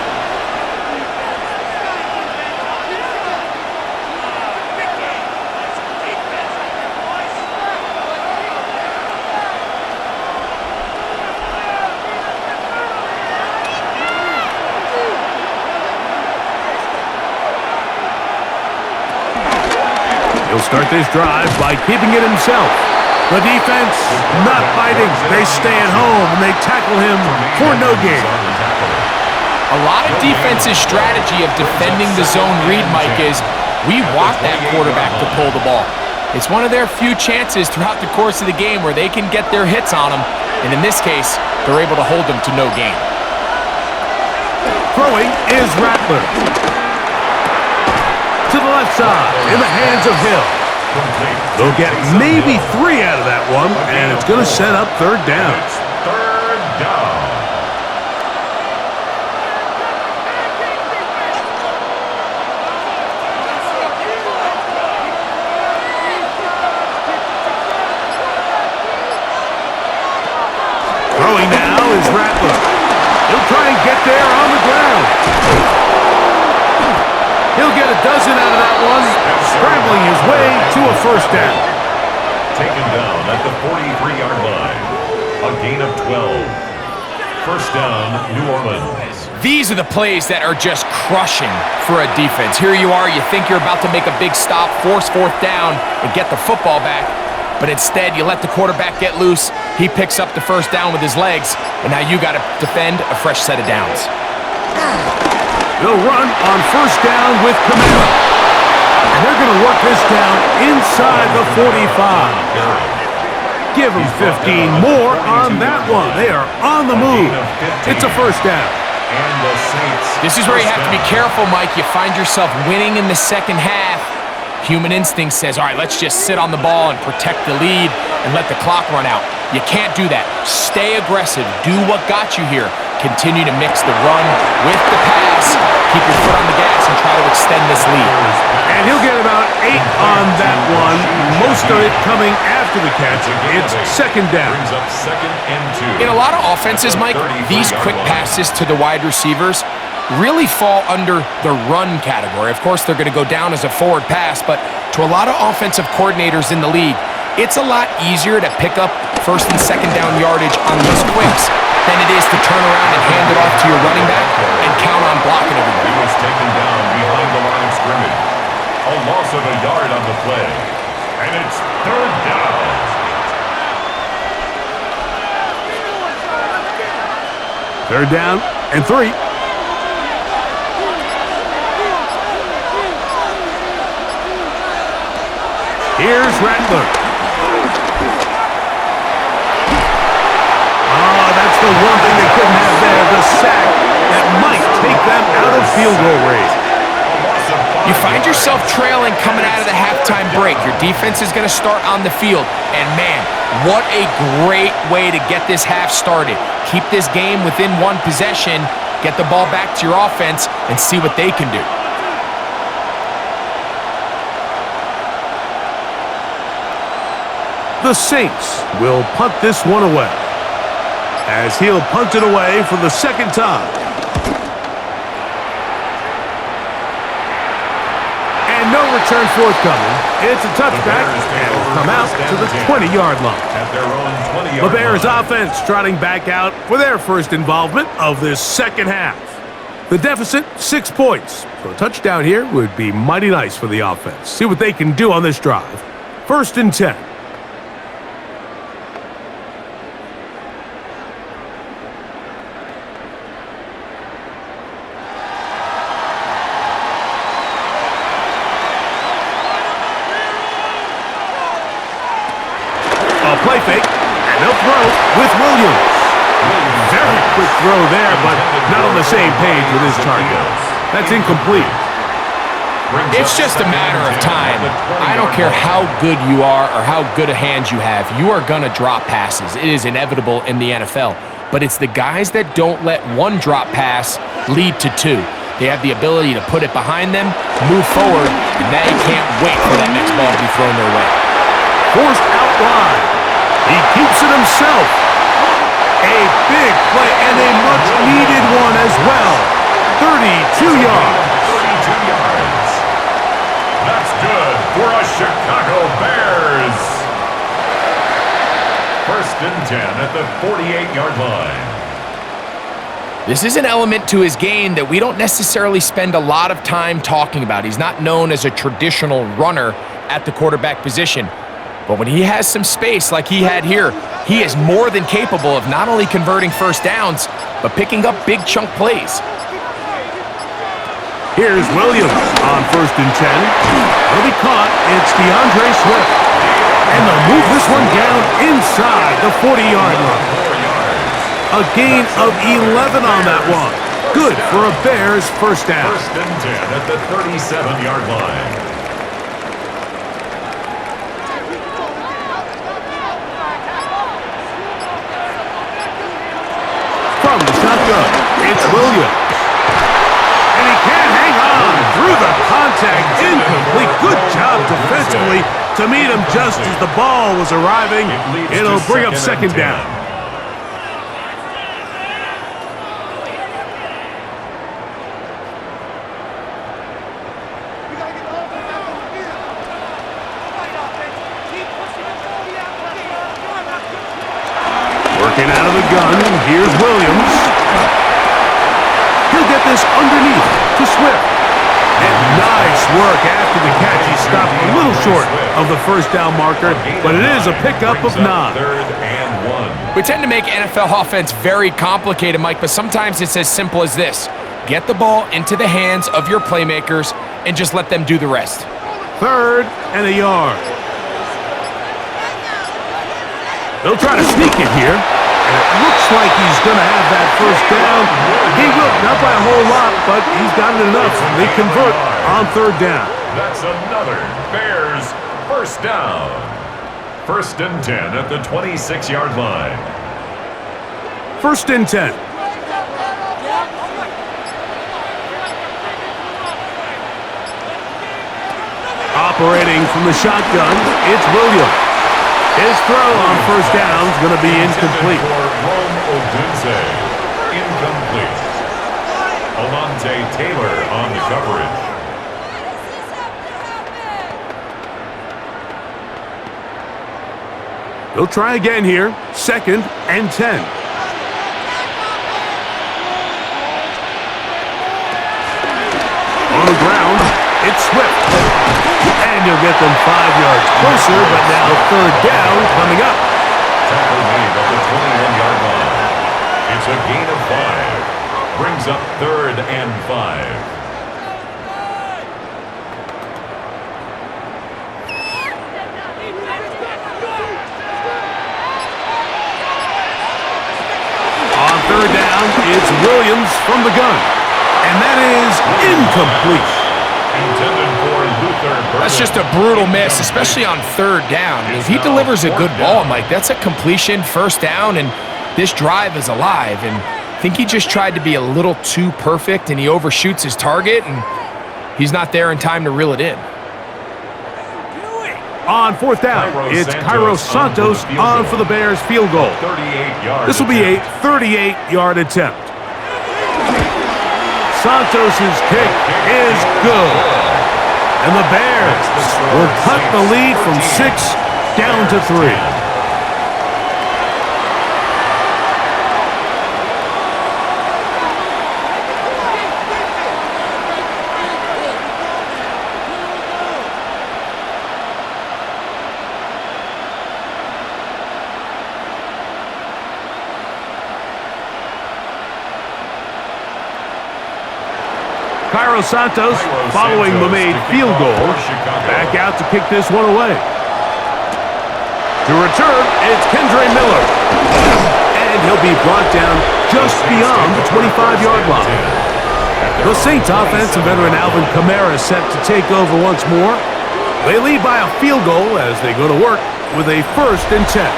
He'll start this drive by keeping it himself. The defense not biting. They stay at home and they tackle him for no gain. A lot of defense's strategy of defending the zone read, Mike, is we want that quarterback to pull the ball. It's one of their few chances throughout the course of the game where they can get their hits on him, and in this case, they're able to hold them to no gain. Throwing is Rattler. To the left side, in the hands of Hill. They'll get maybe 3 out of that one, and it's going to set up third down. Third down. dozen out of that one, scrambling his way to a first down. Taken down at the 43-yard line. A gain of 12. First down, New Orleans. These are the plays that are just crushing for a defense. Here you are, you think you're about to make a big stop, force fourth down, and get the football back. But instead, you let the quarterback get loose. He picks up the first down with his legs, and now you got to defend a fresh set of downs. They'll run on first down with Camara. And they're going to work this down inside the 45. Give them 15 more on that one. They are on the move. It's a first down. And the Saints. This is where you have to be careful, Mike. You find yourself winning in the second half. Human instinct says, all right, let's just sit on the ball and protect the lead and let the clock run out. You can't do that. Stay aggressive. Do what got you here. Continue to mix the run with the pass. Keep your foot on the gas and try to extend this lead. And he'll get about 8 on that one. Most of it coming after the catch. It's second down. Brings up second and 2. In a lot of offenses, Mike, these quick passes to the wide receivers really fall under the run category. Of course, they're going to go down as a forward pass, but to a lot of offensive coordinators in the league, it's a lot easier to pick up first and second down yardage on these quicks than it is to turn around and hand it off to your running back and count on blocking everybody. He was taken down behind the line of scrimmage. A loss of a yard on the play. And it's third down. Third down and 3. Here's Rattler. That's the one thing they couldn't have there, the sack that might take them out of field goal range. You find yourself trailing coming out of the halftime break. Your defense is going to start on the field. And man, what a great way to get this half started. Keep this game within one possession, get the ball back to your offense, and see what they can do. The Saints will punt this one away, as he'll punt it away for the second time. And no return forthcoming. It's a touchback, and it'll come out to the 20-yard line. At their own 20-yard The Bears line. offense trotting back out for their first involvement of this second half. The deficit, 6 points. So a touchdown here would be mighty nice for the offense. See what they can do on this drive. First and 10. Play fake, and they'll throw with Williams. Very quick throw there, but not on the same page with his target. That's incomplete. It's just a matter of time. I don't care how good you are or how good a hand you have. You are going to drop passes. It is inevitable in the NFL. But it's the guys that don't let one drop pass lead to 2. They have the ability to put it behind them, move forward, and they can't wait for that next ball to be thrown their way. Forced out wide. He keeps it himself. A big play and a much-needed one as well. 32 yards. 32 yards. That's good for a Chicago Bears. First and 10 at the 48-yard line. This is an element to his game that we don't necessarily spend a lot of time talking about. He's not known as a traditional runner at the quarterback position. But when he has some space like he had here, he is more than capable of not only converting first downs, but picking up big chunk plays. Here's Williams on first and 10. He'll be caught. It's DeAndre Swift. And they'll move this one down inside the 40-yard line. A gain of 11 on that one. Good for a Bears first down. First and 10 at the 37-yard line. From the shotgun, it's Williams. And he can't hang on through the contact. Incomplete. Good job defensively to meet him just as the ball was arriving. It'll bring up second down. Here's Williams. He'll get this underneath to Swift. And nice work after the catch. He stopped a little short of the first down marker, but it is a pickup of 9. Third and 1. We tend to make NFL offense very complicated, Mike, but sometimes it's as simple as this. Get the ball into the hands of your playmakers and just let them do the rest. 3rd and a yard. They'll try to sneak it here. And it looks like he's going to have that first down. He will, not by a whole lot, but he's got it enough. They convert on 3rd down. That's another Bears first down. 1st and 10 at the 26-yard line. 1st and 10. Operating from the shotgun, it's Williams. His throw on 1st down is going to be incomplete. For Rome Odunze, incomplete. Alontae Taylor on the coverage. They'll try again here. 2nd and 10. On the ground, it's Swift. And you'll get them 5 yards closer, but now 3rd down coming up. Tackle made at the 21-yard line. It's a gain of 5. Brings up 3rd and 5. On 3rd down, it's Williams from the gun. And that is incomplete. Intended for Luther. That's just a brutal miss, especially on 3rd down. If he delivers a good ball, Mike, that's a completion, 1st down, and this drive is alive. And I think he just tried to be a little too perfect, and he overshoots his target, and he's not there in time to reel it in. On 4th down, it's Kairos Santos on for the Bears field goal. This will be a 38-yard attempt. Santos' kick is good. And the Bears will cut the lead from 6 down to 3. Kairos Santos, following the made field goal, back out to kick this one away. To return, it's Kendre Miller. And he'll be brought down just beyond the 25-yard line. The Saints offense and veteran Alvin Kamara set to take over once more. They lead by a field goal as they go to work with a 1st and 10.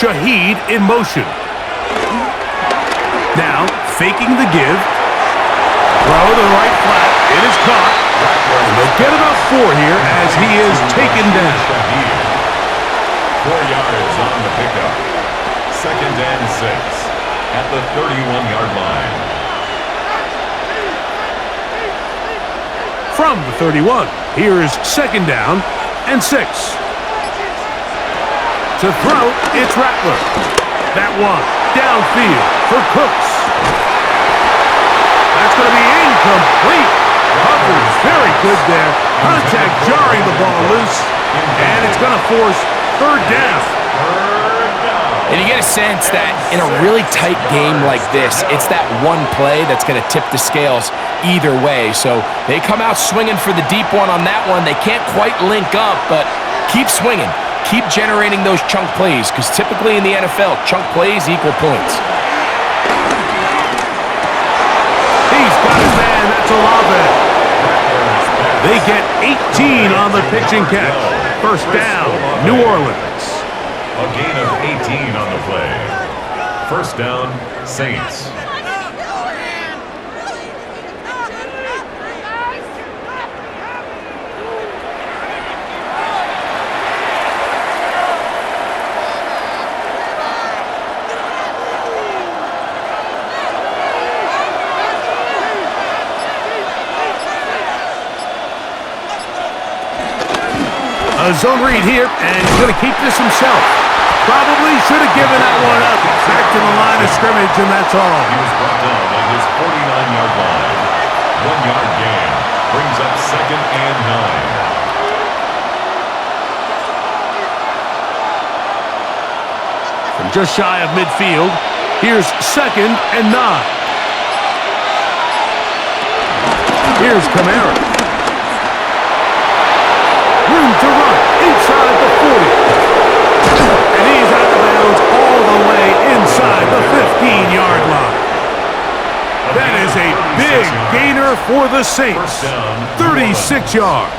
Shaheed in motion. Now, faking the give. Throw to the right flat. It is caught. And they'll get about 4 here as he is taken down. 4 yards on the pickup. 2nd and 6 at the 31-yard line. From the 31, here is 2nd down and 6. To throw, it's Rattler. That one, downfield for Cooks. That's going to be incomplete. Hubbard's very good there. Contact jarring the ball loose. And it's going to force 3rd down. And you get a sense that in a really tight game like this, it's that one play that's going to tip the scales either way. So they come out swinging for the deep one on that one. They can't quite link up, but keep swinging. Keep generating those chunk plays, because typically in the NFL, chunk plays equal points. He's got his man. That's Olave. They get 18 on the pitch and catch. 1st down, New Orleans. A gain of 18 on the play. 1st down, Saints. a zone read here, and he's going to keep this himself. Probably should have given that one up. Back to the line of scrimmage, and that's all. He was brought down at his 49-yard line. 1-yard gain brings up 2nd and 9. From just shy of midfield, here's 2nd and 9. Here's Kamara. Room to run inside the 40. And he's out of bounds all the way inside the 15-yard line. That is a big gainer for the Saints. 36 yards.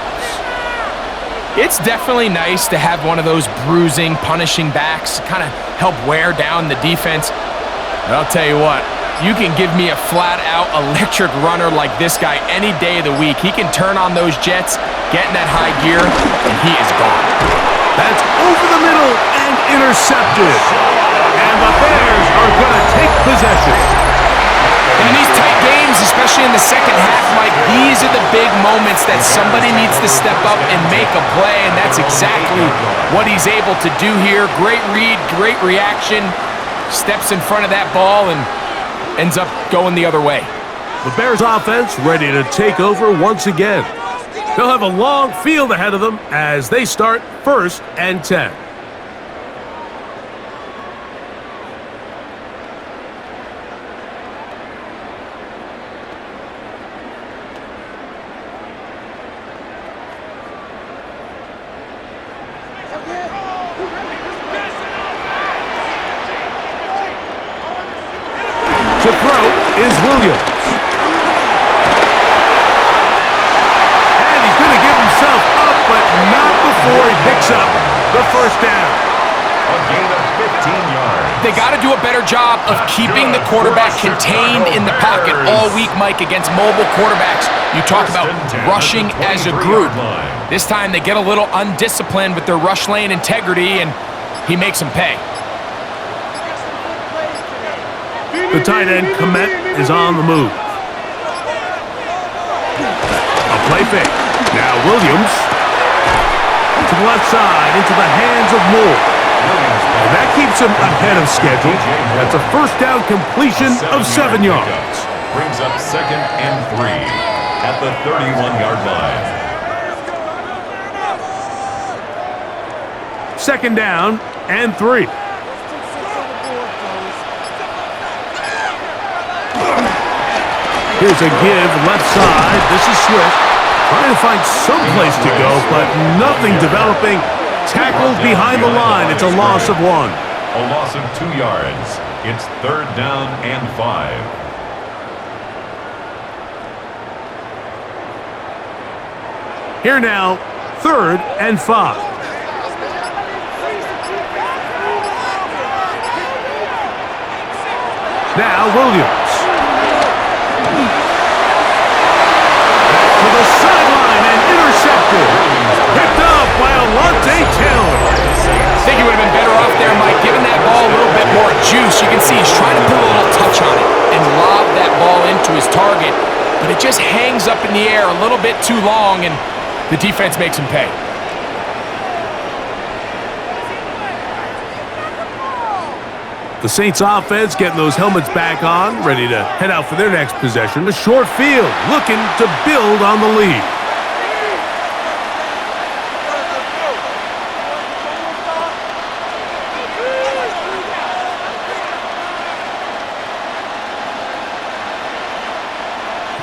It's definitely nice to have one of those bruising, punishing backs kind of help wear down the defense. But I'll tell you what, you can give me a flat-out electric runner like this guy any day of the week. He can turn on those jets, get in that high gear, and he is gone. That's over the middle and intercepted. And the Bears are going to take possession. And in these tight games, especially in the second half, Mike, these are the big moments that somebody needs to step up and make a play, and that's exactly what he's able to do here. Great read, great reaction, steps in front of that ball and ends up going the other way. The Bears offense ready to take over once again. They'll have a long field ahead of them as they start 1st and 10. To throw is Williams. And he's going to give himself up, but not before he picks up the 1st down. A gain of 15 yards. They got to do a better job of keeping the quarterback contained in the pocket all week, Mike, against mobile quarterbacks. You talk about rushing as a group. This time they get a little undisciplined with their rush lane integrity, and he makes them pay. The tight end, Komet, is on the move. A play fake. Now Williams to the left side into the hands of Moore. And that keeps him ahead of schedule. That's a 1st down completion of 7 yards. Brings up 2nd and 3 at the 31-yard line. 2nd down and 3. Here's a give left side. This is Swift. Trying to find some place to go, but nothing developing. Tackled behind the line. It's a loss of 1. A loss of 2 yards. It's 3rd down and 5. Here now, 3rd and 5. Now Williams. To the sideline and intercepted. Picked up by Alontae Taylor. I think he would have been better off there, Mike, giving that ball a little bit more juice. You can see he's trying to put a little touch on it and lob that ball into his target, but it just hangs up in the air a little bit too long, and the defense makes him pay. The Saints offense getting those helmets back on, ready to head out for their next possession. The short field, looking to build on the lead.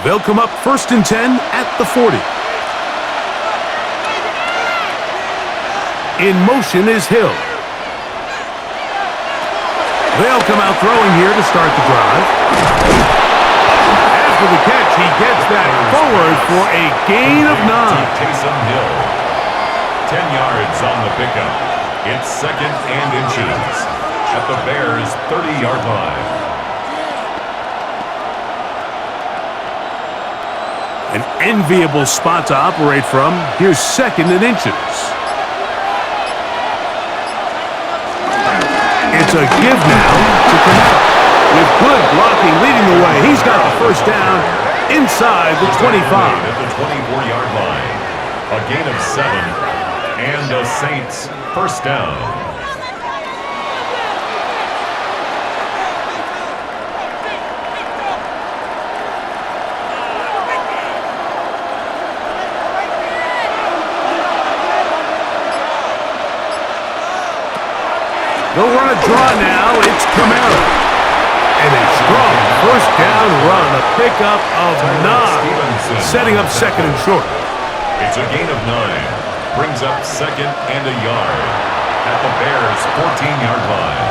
They'll come up 1st and 10 at the 40. In motion is Hill. They'll come out throwing here to start the drive. After the catch, he gets that forward for a gain of 9. Taysom Hill. 10 yards on the pickup. It's 2nd and inches at the Bears' 30-yard line. An enviable spot to operate from. Here's 2nd and inches. It's a give now to Kamara. With good blocking leading the way, he's got the 1st down inside the 25. At the 24-yard line. A gain of 7 And the Saints, first down. They'll run a draw now. It's Camara. And a strong first down run. A pickup of 9. Setting up second and short. It's a gain of 9. Brings up second and a yard. At the Bears' 14-yard line.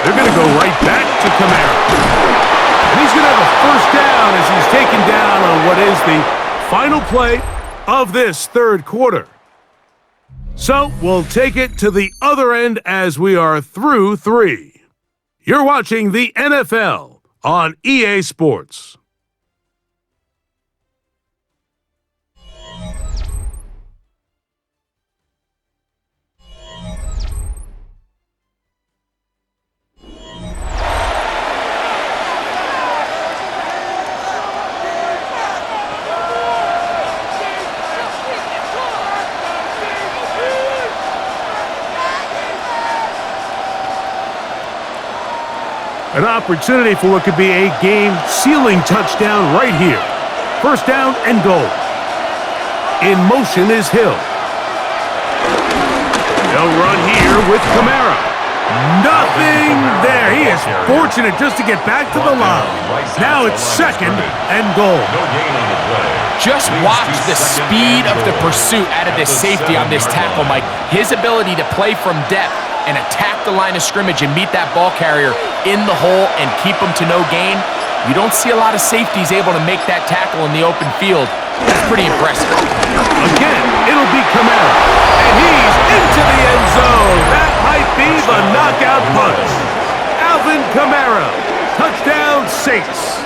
They're going to go right back to Camara. And he's going to have a first down as he's taken down on what is the final play of this third quarter. So we'll take it to the other end as we are through 3. You're watching the NFL on EA Sports. An opportunity for what could be a game-sealing touchdown right here. First down and goal. In motion is Hill. They'll run here with Camara. Nothing there. He is fortunate just to get back to the line. Now it's second and goal. No gain on the play. Just watch the speed of the pursuit out of this safety on this tackle, Mike. His ability to play from depth and attack the line of scrimmage and meet that ball carrier in the hole and keep him to no gain. You don't see a lot of safeties able to make that tackle in the open field. That's pretty impressive. Again, it'll be Camara. And he's into the end zone. That might be the knockout punch. Alvin Kamara. Touchdown, Saints.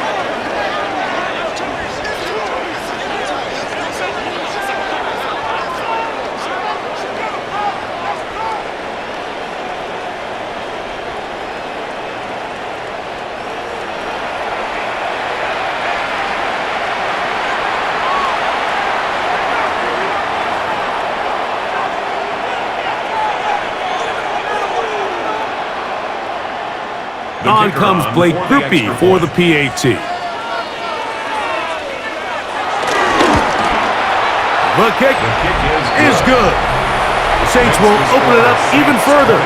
On comes Blake Grupe for the PAT. The kick is good. The Saints will open it up even further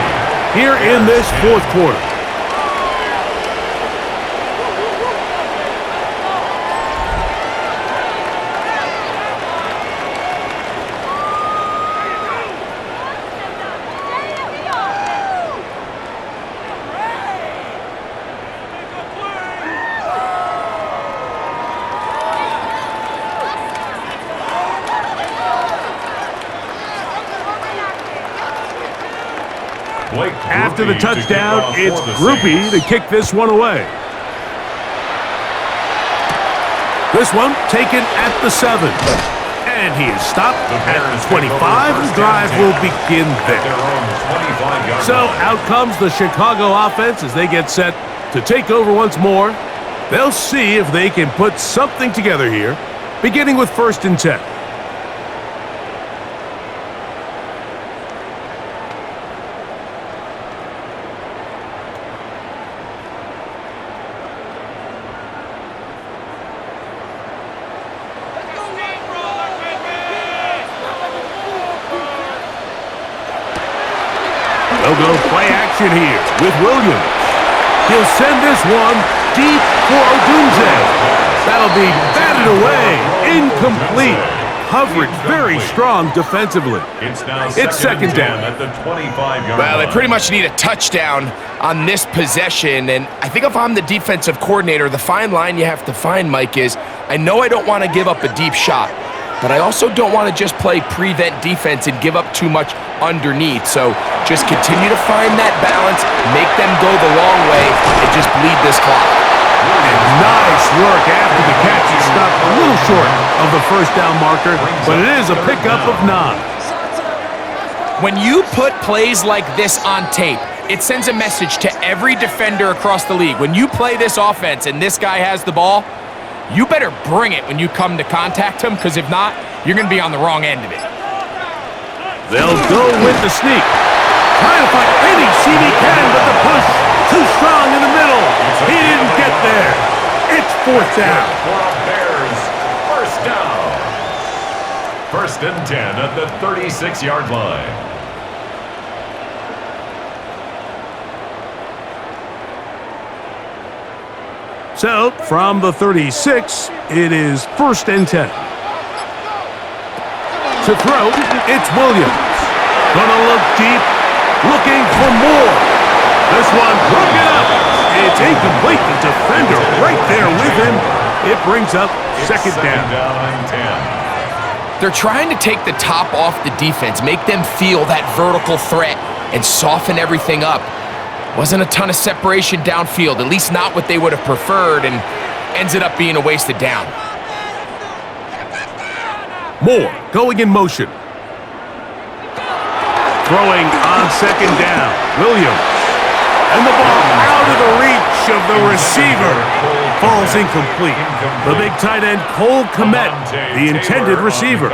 here in this fourth quarter. After the touchdown, it's Grupe to kick this one away. This one taken at the 7. And he is stopped at the 25. The drive will begin there. So out comes the Chicago offense as they get set to take over once more. They'll see if they can put something together here, beginning with 1st and 10. They'll go play action here with Williams. He'll send this one deep for Odunze. That'll be batted away. Incomplete. Coverage very strong defensively. It's second down. At the 25-yard Well, they line. pretty much need a touchdown on this possession, and I think if I'm the defensive coordinator, the fine line you have to find, Mike, is I know I don't want to give up a deep shot, but I also don't want to just play prevent defense and give up too much underneath. So just continue to find that balance, make them go the long way, and just bleed this clock. And nice work after the catch. He stopped a little short of the first down marker, but it is a pickup of 9. When you put plays like this on tape, it sends a message to every defender across the league. When you play this offense and this guy has the ball, you better bring it when you come to contact him, because if not, you're going to be on the wrong end of it. They'll go with the sneak. Trying to find any seam he can, but the push too strong in the middle. He didn't get there. It's fourth down. For a Bears first down. 1st and 10 at the 36-yard line. So, from the 36, it is 1st and 10. To throw, it's Williams. Gonna look deep, looking for more. This one broken up. It's incomplete. The defender right there with him. It brings up second down. And 10. They're trying to take the top off the defense, make them feel that vertical threat, and soften everything up. Wasn't a ton of separation downfield, at least not what they would have preferred, and ends it up being a wasted down. Moore going in motion. Throwing on second down. Williams. And the ball out of the reach of the receiver. Falls incomplete. The big tight end, Cole Kmet, the intended receiver.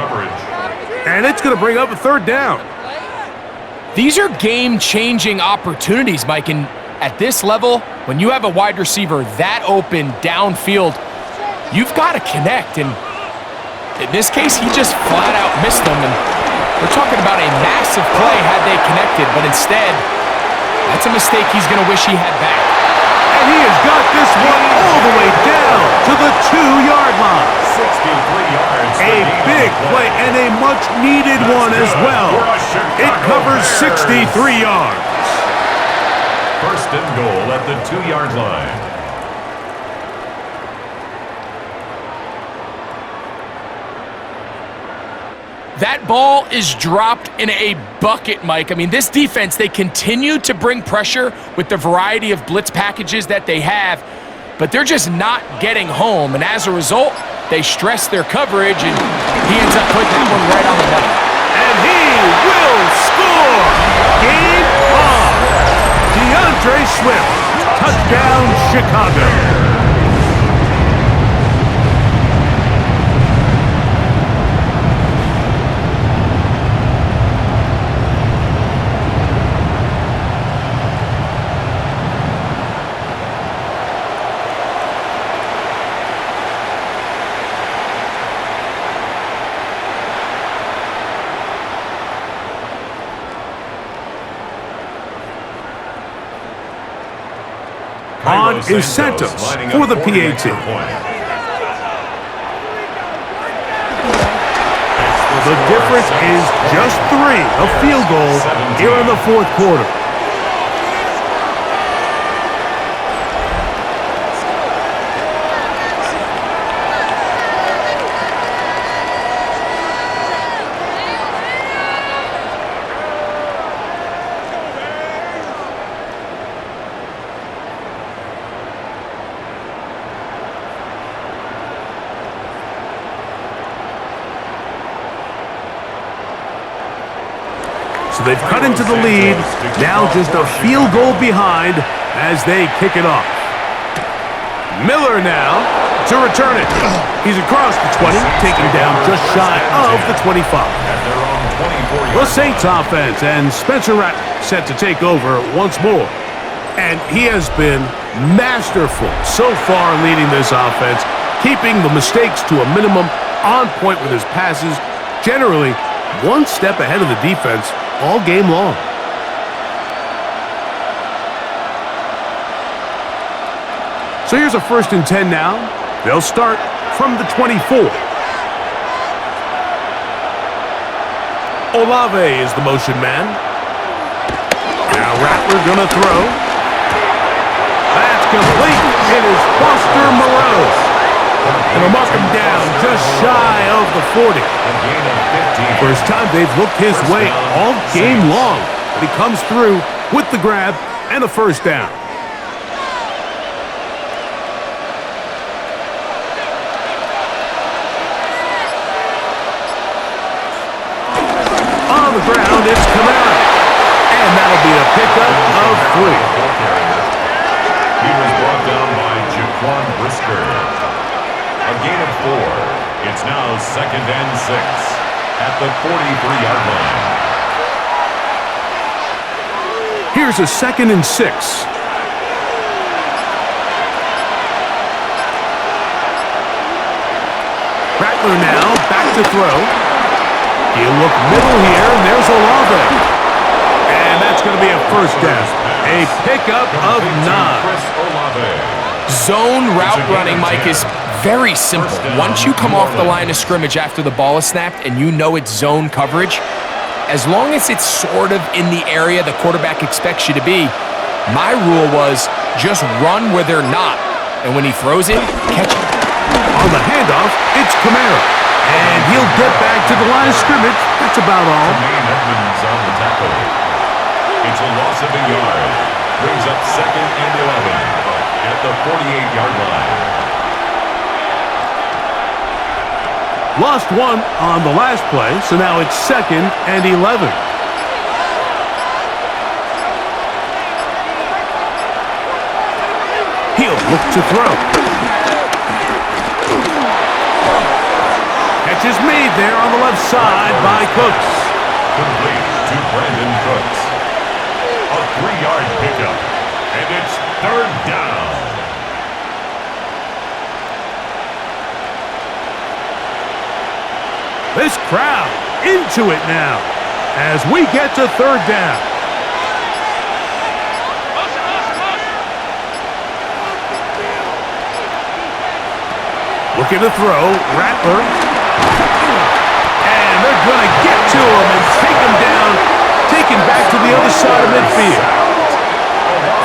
And it's going to bring up a third down. These are game-changing opportunities, Mike, and at this level, when you have a wide receiver that open downfield, you've got to connect, and in this case, he just flat-out missed them, and we're talking about a massive play had they connected, but instead, that's a mistake he's going to wish he had back. And he has got this one all the way down to the 2-yard line. 63 yards. A big play and a much-needed one as well. It covers 63 yards. 1st and goal at the 2-yard line. That ball is dropped in a bucket, Mike. I mean, this defense, they continue to bring pressure with the variety of blitz packages that they have, but they're just not getting home. And as a result, they stress their coverage, and he ends up putting that one right on the money. And he will score! Game on! DeAndre Swift, touchdown Chicago. On is Santos for the PAT. The difference is just 3, a field goal here in the 4th quarter. So they've cut into the lead, now just a field goal behind as they kick it off. Miller now to return it. He's across the 20, taking down just shy of the 25. The Saints offense and Spencer Rattler set to take over once more. And he has been masterful so far leading this offense, keeping the mistakes to a minimum, on point with his passes, generally one step ahead of the defense all game long. So here's a 1st and 10 now. They'll start from the 24. Olave is the motion man. Now Rattler gonna throw. That's complete. It is Foster Moreau. And they'll mark him down just shy of the 40. First time they've looked his way all game long. But he comes through with the grab and a first down. On the ground, it's Kamara. And that'll be a pickup of 3. He was brought down by Jaquan Brisker. A gain of 4. It's now 2nd and 6 at the 43-yard line. Here's a 2nd and 6. Rattler now back to throw. He'll look middle here, and there's Olave. And that's going to be a first down. A pickup of 9. Zone route running, Mike, is very simple. Once you come off the line of scrimmage after the ball is snapped and you know it's zone coverage, as long as it's sort of in the area the quarterback expects you to be, my rule was just run where they're not. And when he throws it, catch it. On the handoff, it's Kamara. And he'll get back to the line of scrimmage. That's about all. Edmonds on the tackle. It's a loss of a yard. Brings up 2nd and 11 at the 48-yard line. Lost 1 on the last play, so now it's 2nd and 11. He'll look to throw. Catch is made there on the left side by Cooks. Complete to Brandon Cooks. A 3-yard pickup, and it's 3rd down. This crowd into it now as we get to 3rd down. Looking to throw, Rattler. And they're going to get to him and take him down, taken back to the other side of midfield.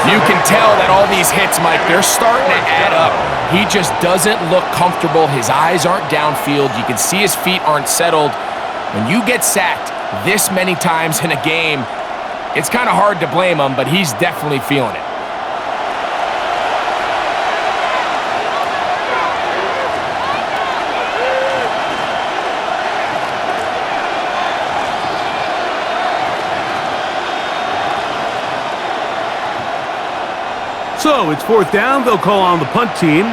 You can tell that all these hits, Mike, they're starting to add up. He just doesn't look comfortable. His eyes aren't downfield. You can see his feet aren't settled. When you get sacked this many times in a game, it's kind of hard to blame him, but he's definitely feeling it. So it's 4th down. They'll call on the punt team.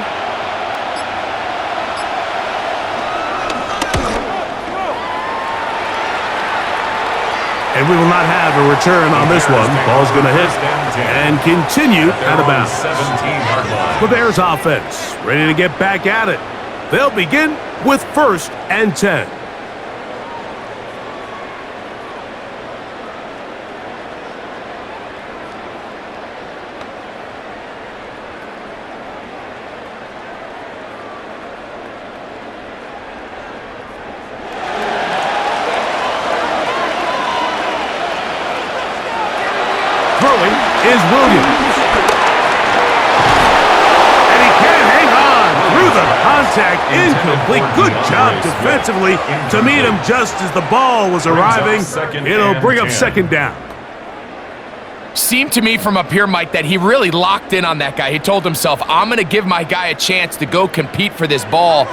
And we will not have a return on this one. Ball's going to hit and continue out of bounds. The Bears offense ready to get back at it. They'll begin with 1st and 10. Throwing is Williams. And he can't hang on through the contact. Incomplete. Good job defensively to meet him just as the ball was arriving. It'll bring up 2nd down. Seemed to me from up here, Mike, that he really locked in on that guy. He told himself, I'm going to give my guy a chance to go compete for this ball.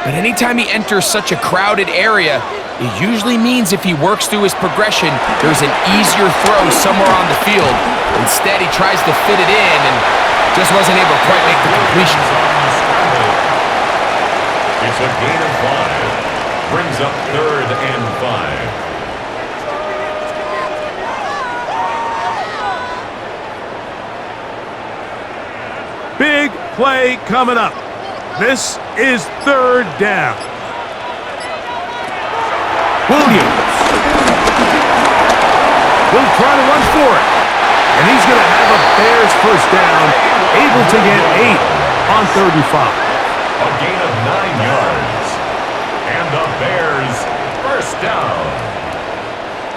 But anytime he enters such a crowded area, it usually means if he works through his progression, there's an easier throw somewhere on the field. Instead, he tries to fit it in and just wasn't able to quite make the completion. It's a gain of 5. Brings up 3rd and 5. Big play coming up. This is 3rd down. Williams. He'll try to run for it. And he's going to have a Bears first down, able to get 8 on 3rd and 5. A gain of 9 yards. And the Bears first down.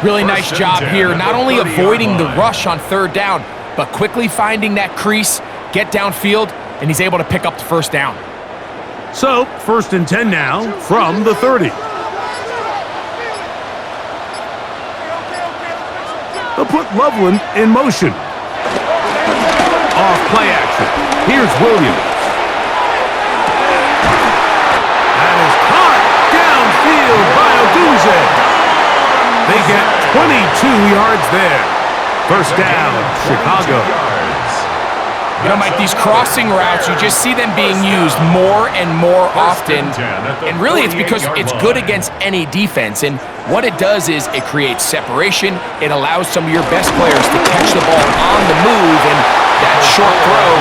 Really nice job here, not only avoiding the rush on 3rd down, but quickly finding that crease, get downfield, and he's able to pick up the first down. So, 1st and 10 now from the 30. They'll put Loveland in motion. Off play action. Here's Williams. That is caught downfield by Odunze. They get 22 yards there. First down, Chicago. You know, Mike, these crossing routes, you just see them being used more and more often. And really, it's because it's good against any defense. And what it does is it creates separation. It allows some of your best players to catch the ball on the move. And that short throw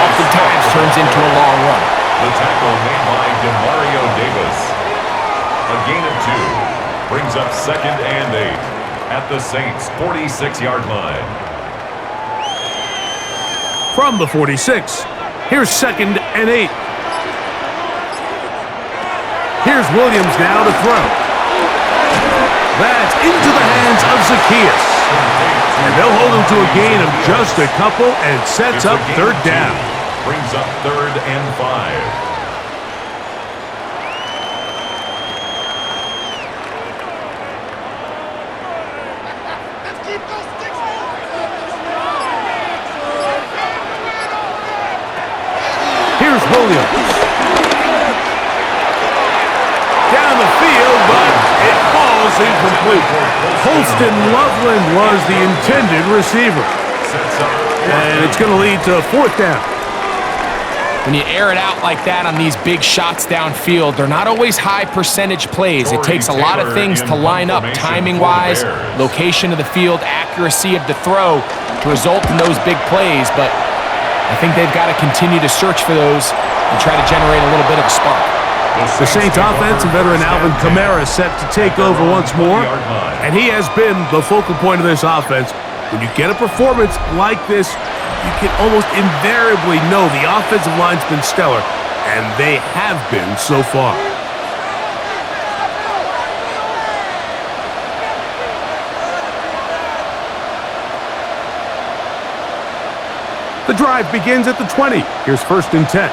oftentimes turns into a long run. The tackle made by DeMario Davis. A gain of 2 brings up 2nd and 8 at the Saints' 46-yard line. From the 46, here's 2nd and 8. Here's Williams now to throw. That's into the hands of Zacchaeus. And they'll hold him to a gain of just a couple and sets up 3rd down. Brings up 3rd and 5. Here's Williams. Down the field, but it falls incomplete. Holston Loveland was the intended receiver. And it's going to lead to 4th down. When you air it out like that on these big shots downfield, they're not always high percentage plays. It takes a lot of things to line up timing-wise, location of the field, accuracy of the throw to result in those big plays. But I think they've got to continue to search for those and try to generate a little bit of a spark. The Saints offense and veteran Alvin Kamara set to take over once more, and he has been the focal point of this offense. When you get a performance like this, you can almost invariably know the offensive line's been stellar, and they have been so far. The drive begins at the 20. Here's 1st and 10.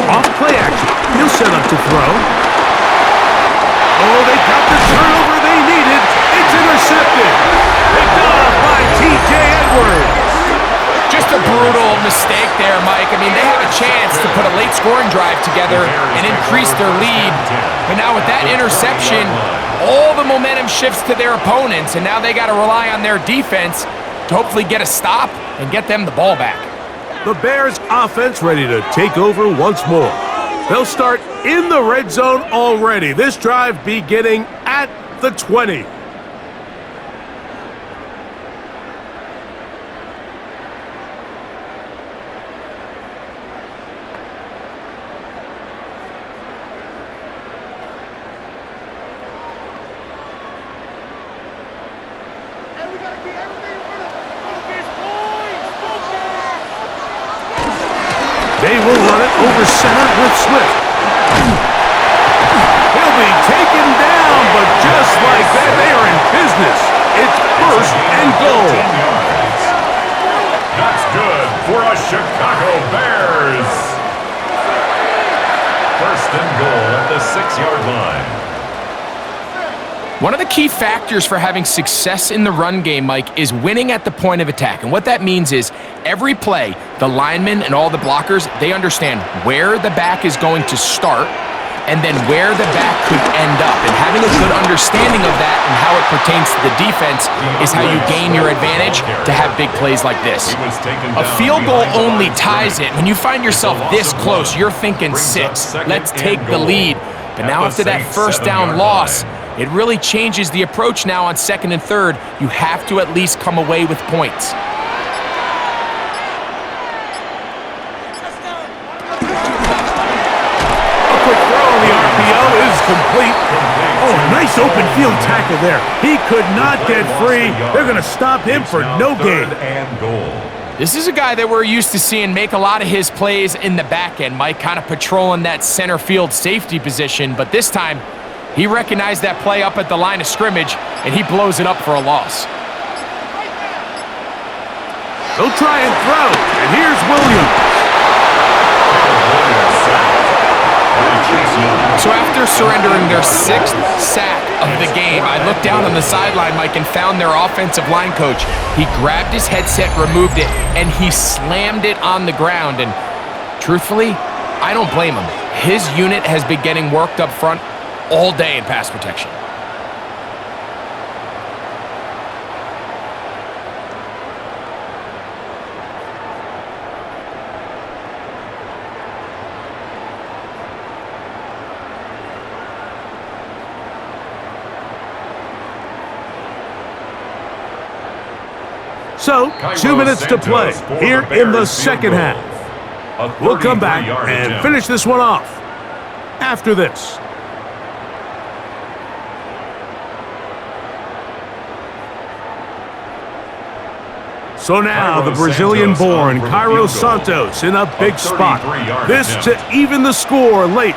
Off play action. He'll set up to throw. Oh, they got the turnover they needed. It's intercepted. Picked off by T.J. Edwards. Just a brutal mistake there, Mike. I mean, they have a chance to put a late scoring drive together and increase their lead. But now with that interception, all the momentum shifts to their opponents, and now they got to rely on their defense to hopefully get a stop and get them the ball back. The Bears offense ready to take over once more. They'll start in the red zone already. This drive beginning at the 20. They will run it over center with Swift. He'll be taken down, but just like that, they are in business. It's 1st and goal. That's good for a Chicago Bears. 1st and goal at the 6-yard line. One of the key factors for having success in the run game, Mike, is winning at the point of attack. And what that means is every play, the linemen and all the blockers, they understand where the back is going to start and then where the back could end up. And having a good understanding of that and how it pertains to the defense is how you gain your advantage to have big plays like this. A field goal only ties it. When you find yourself this close, you're thinking 6. Let's take the lead. But now after that 1st down loss, it really changes the approach now on 2nd and 3rd. You have to at least come away with points. A quick throw on the RPO is complete. Oh, nice open field tackle there. He could not get free. They're going to stop him for no gain. 3rd and goal. This is a guy that we're used to seeing make a lot of his plays in the back end, Mike, kind of patrolling that center field safety position. But this time, he recognized that play up at the line of scrimmage, and he blows it up for a loss. They'll try and throw, and here's Williams. So after surrendering their 6th sack of the game, I looked down on the sideline, Mike, and found their offensive line coach. He grabbed his headset, removed it, and he slammed it on the ground. And truthfully, I don't blame him. His unit has been getting worked up front all day in pass protection. So, 2 minutes to play here in the second half. We'll come back and finish this one off after this. So now the Brazilian-born Cairo Santos in a big spot. This to even the score late.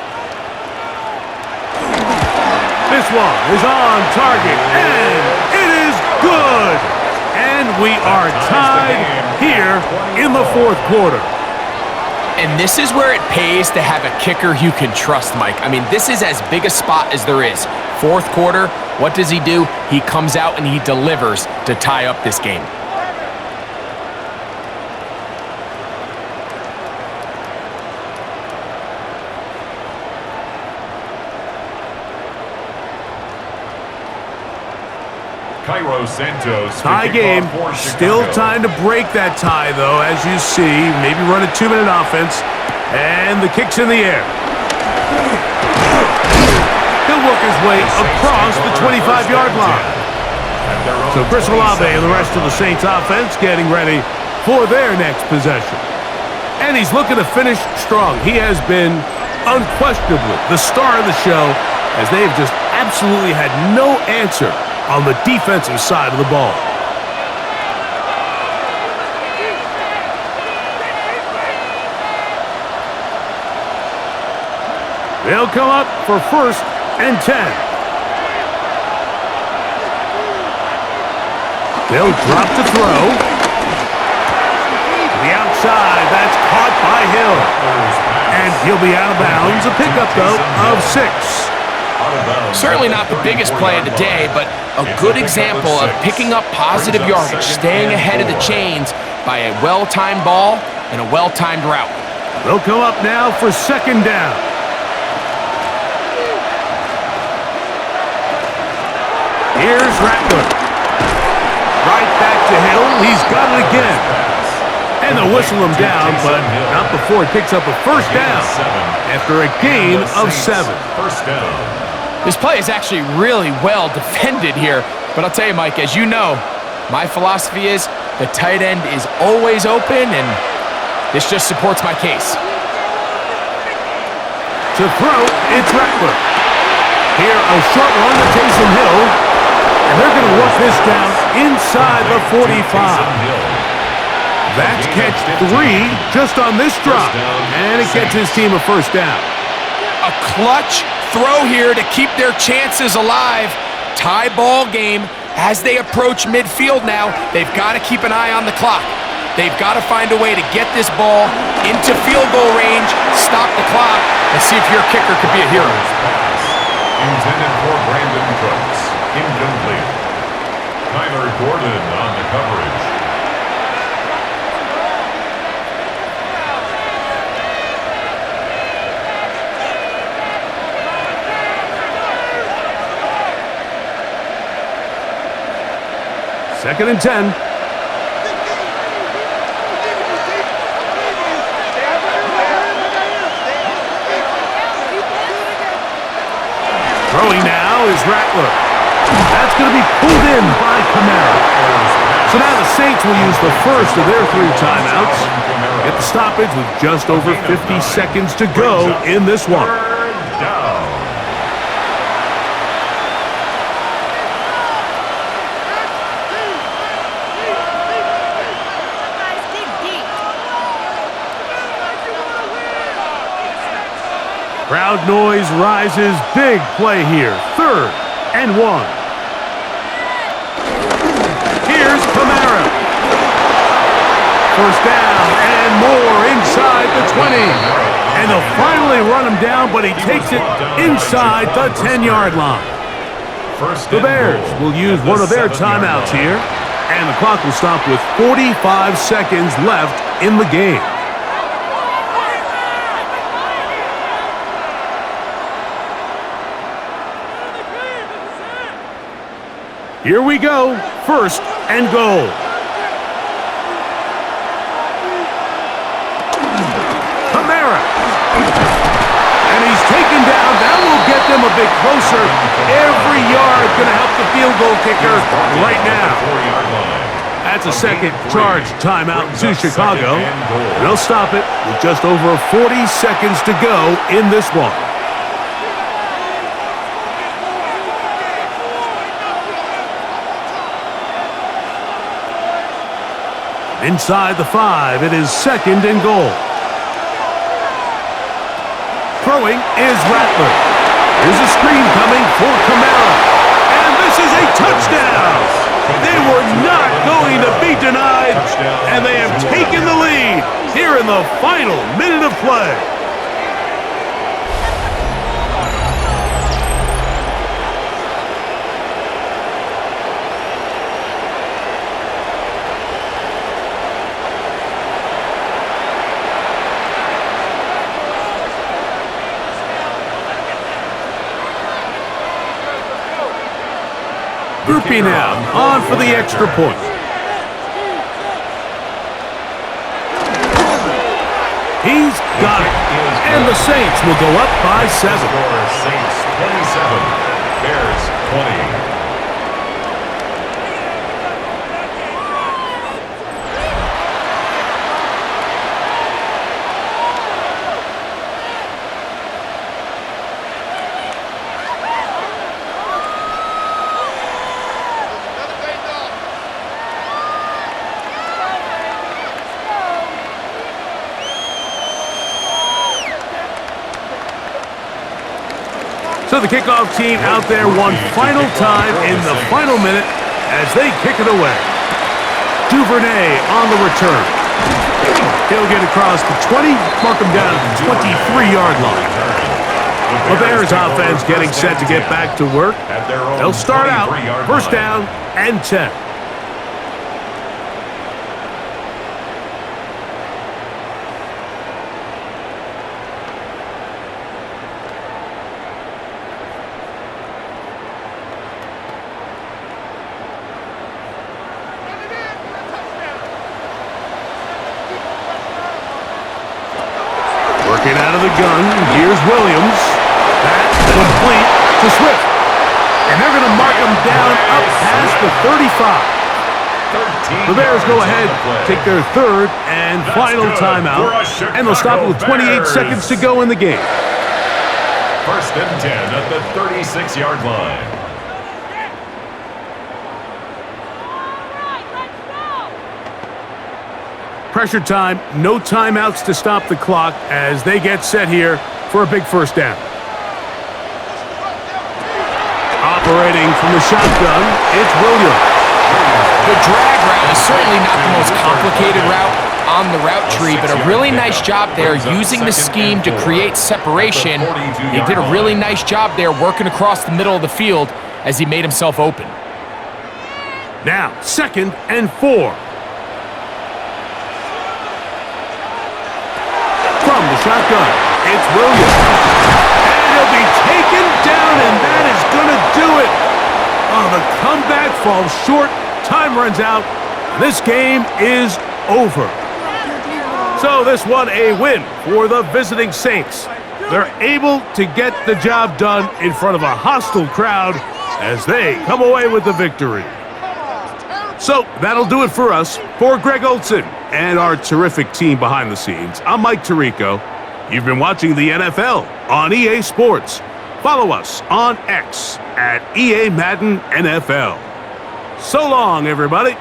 This one is on target, and it is good. And we are tied here in the fourth quarter. And this is where it pays to have a kicker you can trust, Mike. I mean, this is as big a spot as there is. Fourth quarter, what does he do? He comes out and he delivers to tie up this game. Cairo Santos. Tie game. Still time to break that tie, though, as you see. Maybe run a 2-minute offense. And the kick's in the air. He'll work his way across the 25-yard line. So Chris Olave and the rest of the Saints offense getting ready for their next possession. And he's looking to finish strong. He has been unquestionably the star of the show, as they've just absolutely had no answer on the defensive side of the ball. They'll come up for 1st and 10. They'll drop to throw. To the outside, that's caught by Hill. And he'll be out of bounds. A pickup, though, of 6. Certainly not the biggest play of the day, but a good example of picking up positive yardage, staying ahead of the chains by a well-timed ball and a well-timed route. They'll come up now for 2nd down. Here's Rattler. Right back to Hill. He's got it again. And they'll whistle him down, but not before he picks up a 1st down after a gain of 7. First down. This play is actually really well defended here, but I'll tell you, Mike, as you know, my philosophy is the tight end is always open, and this just supports my case. To throw, it's Rattler. Here, a short one to Taysom Hill, and they're going to work this down inside the 45. That's catch 3 just on this drop, and it gets his team a 1st down. A clutch throw here to keep their chances alive. Tie ball game as they approach midfield now. They've got to keep an eye on the clock. They've got to find a way to get this ball into field goal range, stop the clock, and see if your kicker could be a hero. Intended for Brandon Cooks. Incomplete. Tyler Gordon on the coverage. Second and 10. Throwing now is Rattler. That's going to be pulled in by Kamara. So now the Saints will use the first of their 3 timeouts. Get the stoppage with just over 50 seconds to go in this one. Crowd noise rises. Big play here. 3rd and 1. Here's Kamara. 1st down and more inside the 20. And they'll finally run him down, but he takes it inside the 10-yard line. The Bears will use one of their timeouts here, and the clock will stop with 45 seconds left in the game. Here we go. 1st and goal. Kamara. And he's taken down. That will get them a bit closer. Every yard going to help the field goal kicker right now. That's a second charge timeout to Chicago. And they'll stop it with just over 40 seconds to go in this one. Inside the 5, it is 2nd and goal. Throwing is Rattler. Here's a screen coming for Kamara. And this is a touchdown! They were not going to be denied, and they have taken the lead here in the final minute of play. Groupie now, on for the extra point. He's got it. And the Saints will go up by 7. Saints 27, Bears 20. So the kickoff team out there one final time in the final minute as they kick it away. Duvernay on the return. He'll get across the 20, mark him down at the 23-yard line. The Bears offense getting set to get back to work. They'll start out first down and 10. Working out of the gun, here's Williams. That's complete to Swift. And they're going to mark him down up past the 35. The Bears go ahead, take their third and final timeout, and they'll stop it with 28 seconds to go in the game. First and 10 at the 36-yard line. Pressure time, no timeouts to stop the clock as they get set here for a big first down. Operating from the shotgun, it's Williams. The drag route is certainly not the most complicated route on the route tree, but a really nice job there using the scheme to create separation. He did a really nice job there working across the middle of the field as he made himself open. Now, 2nd and 4. From the shotgun, it's Williams. And he'll be taken down, and that is going to do it. Oh, the comeback falls short. Time runs out. This game is over. So this one a win for the visiting Saints. They're able to get the job done in front of a hostile crowd as they come away with the victory. So that'll do it for us. For Greg Olson and our terrific team behind the scenes, I'm Mike Tirico. You've been watching the NFL on EA Sports. Follow us on X at EA Madden NFL. So long, everybody.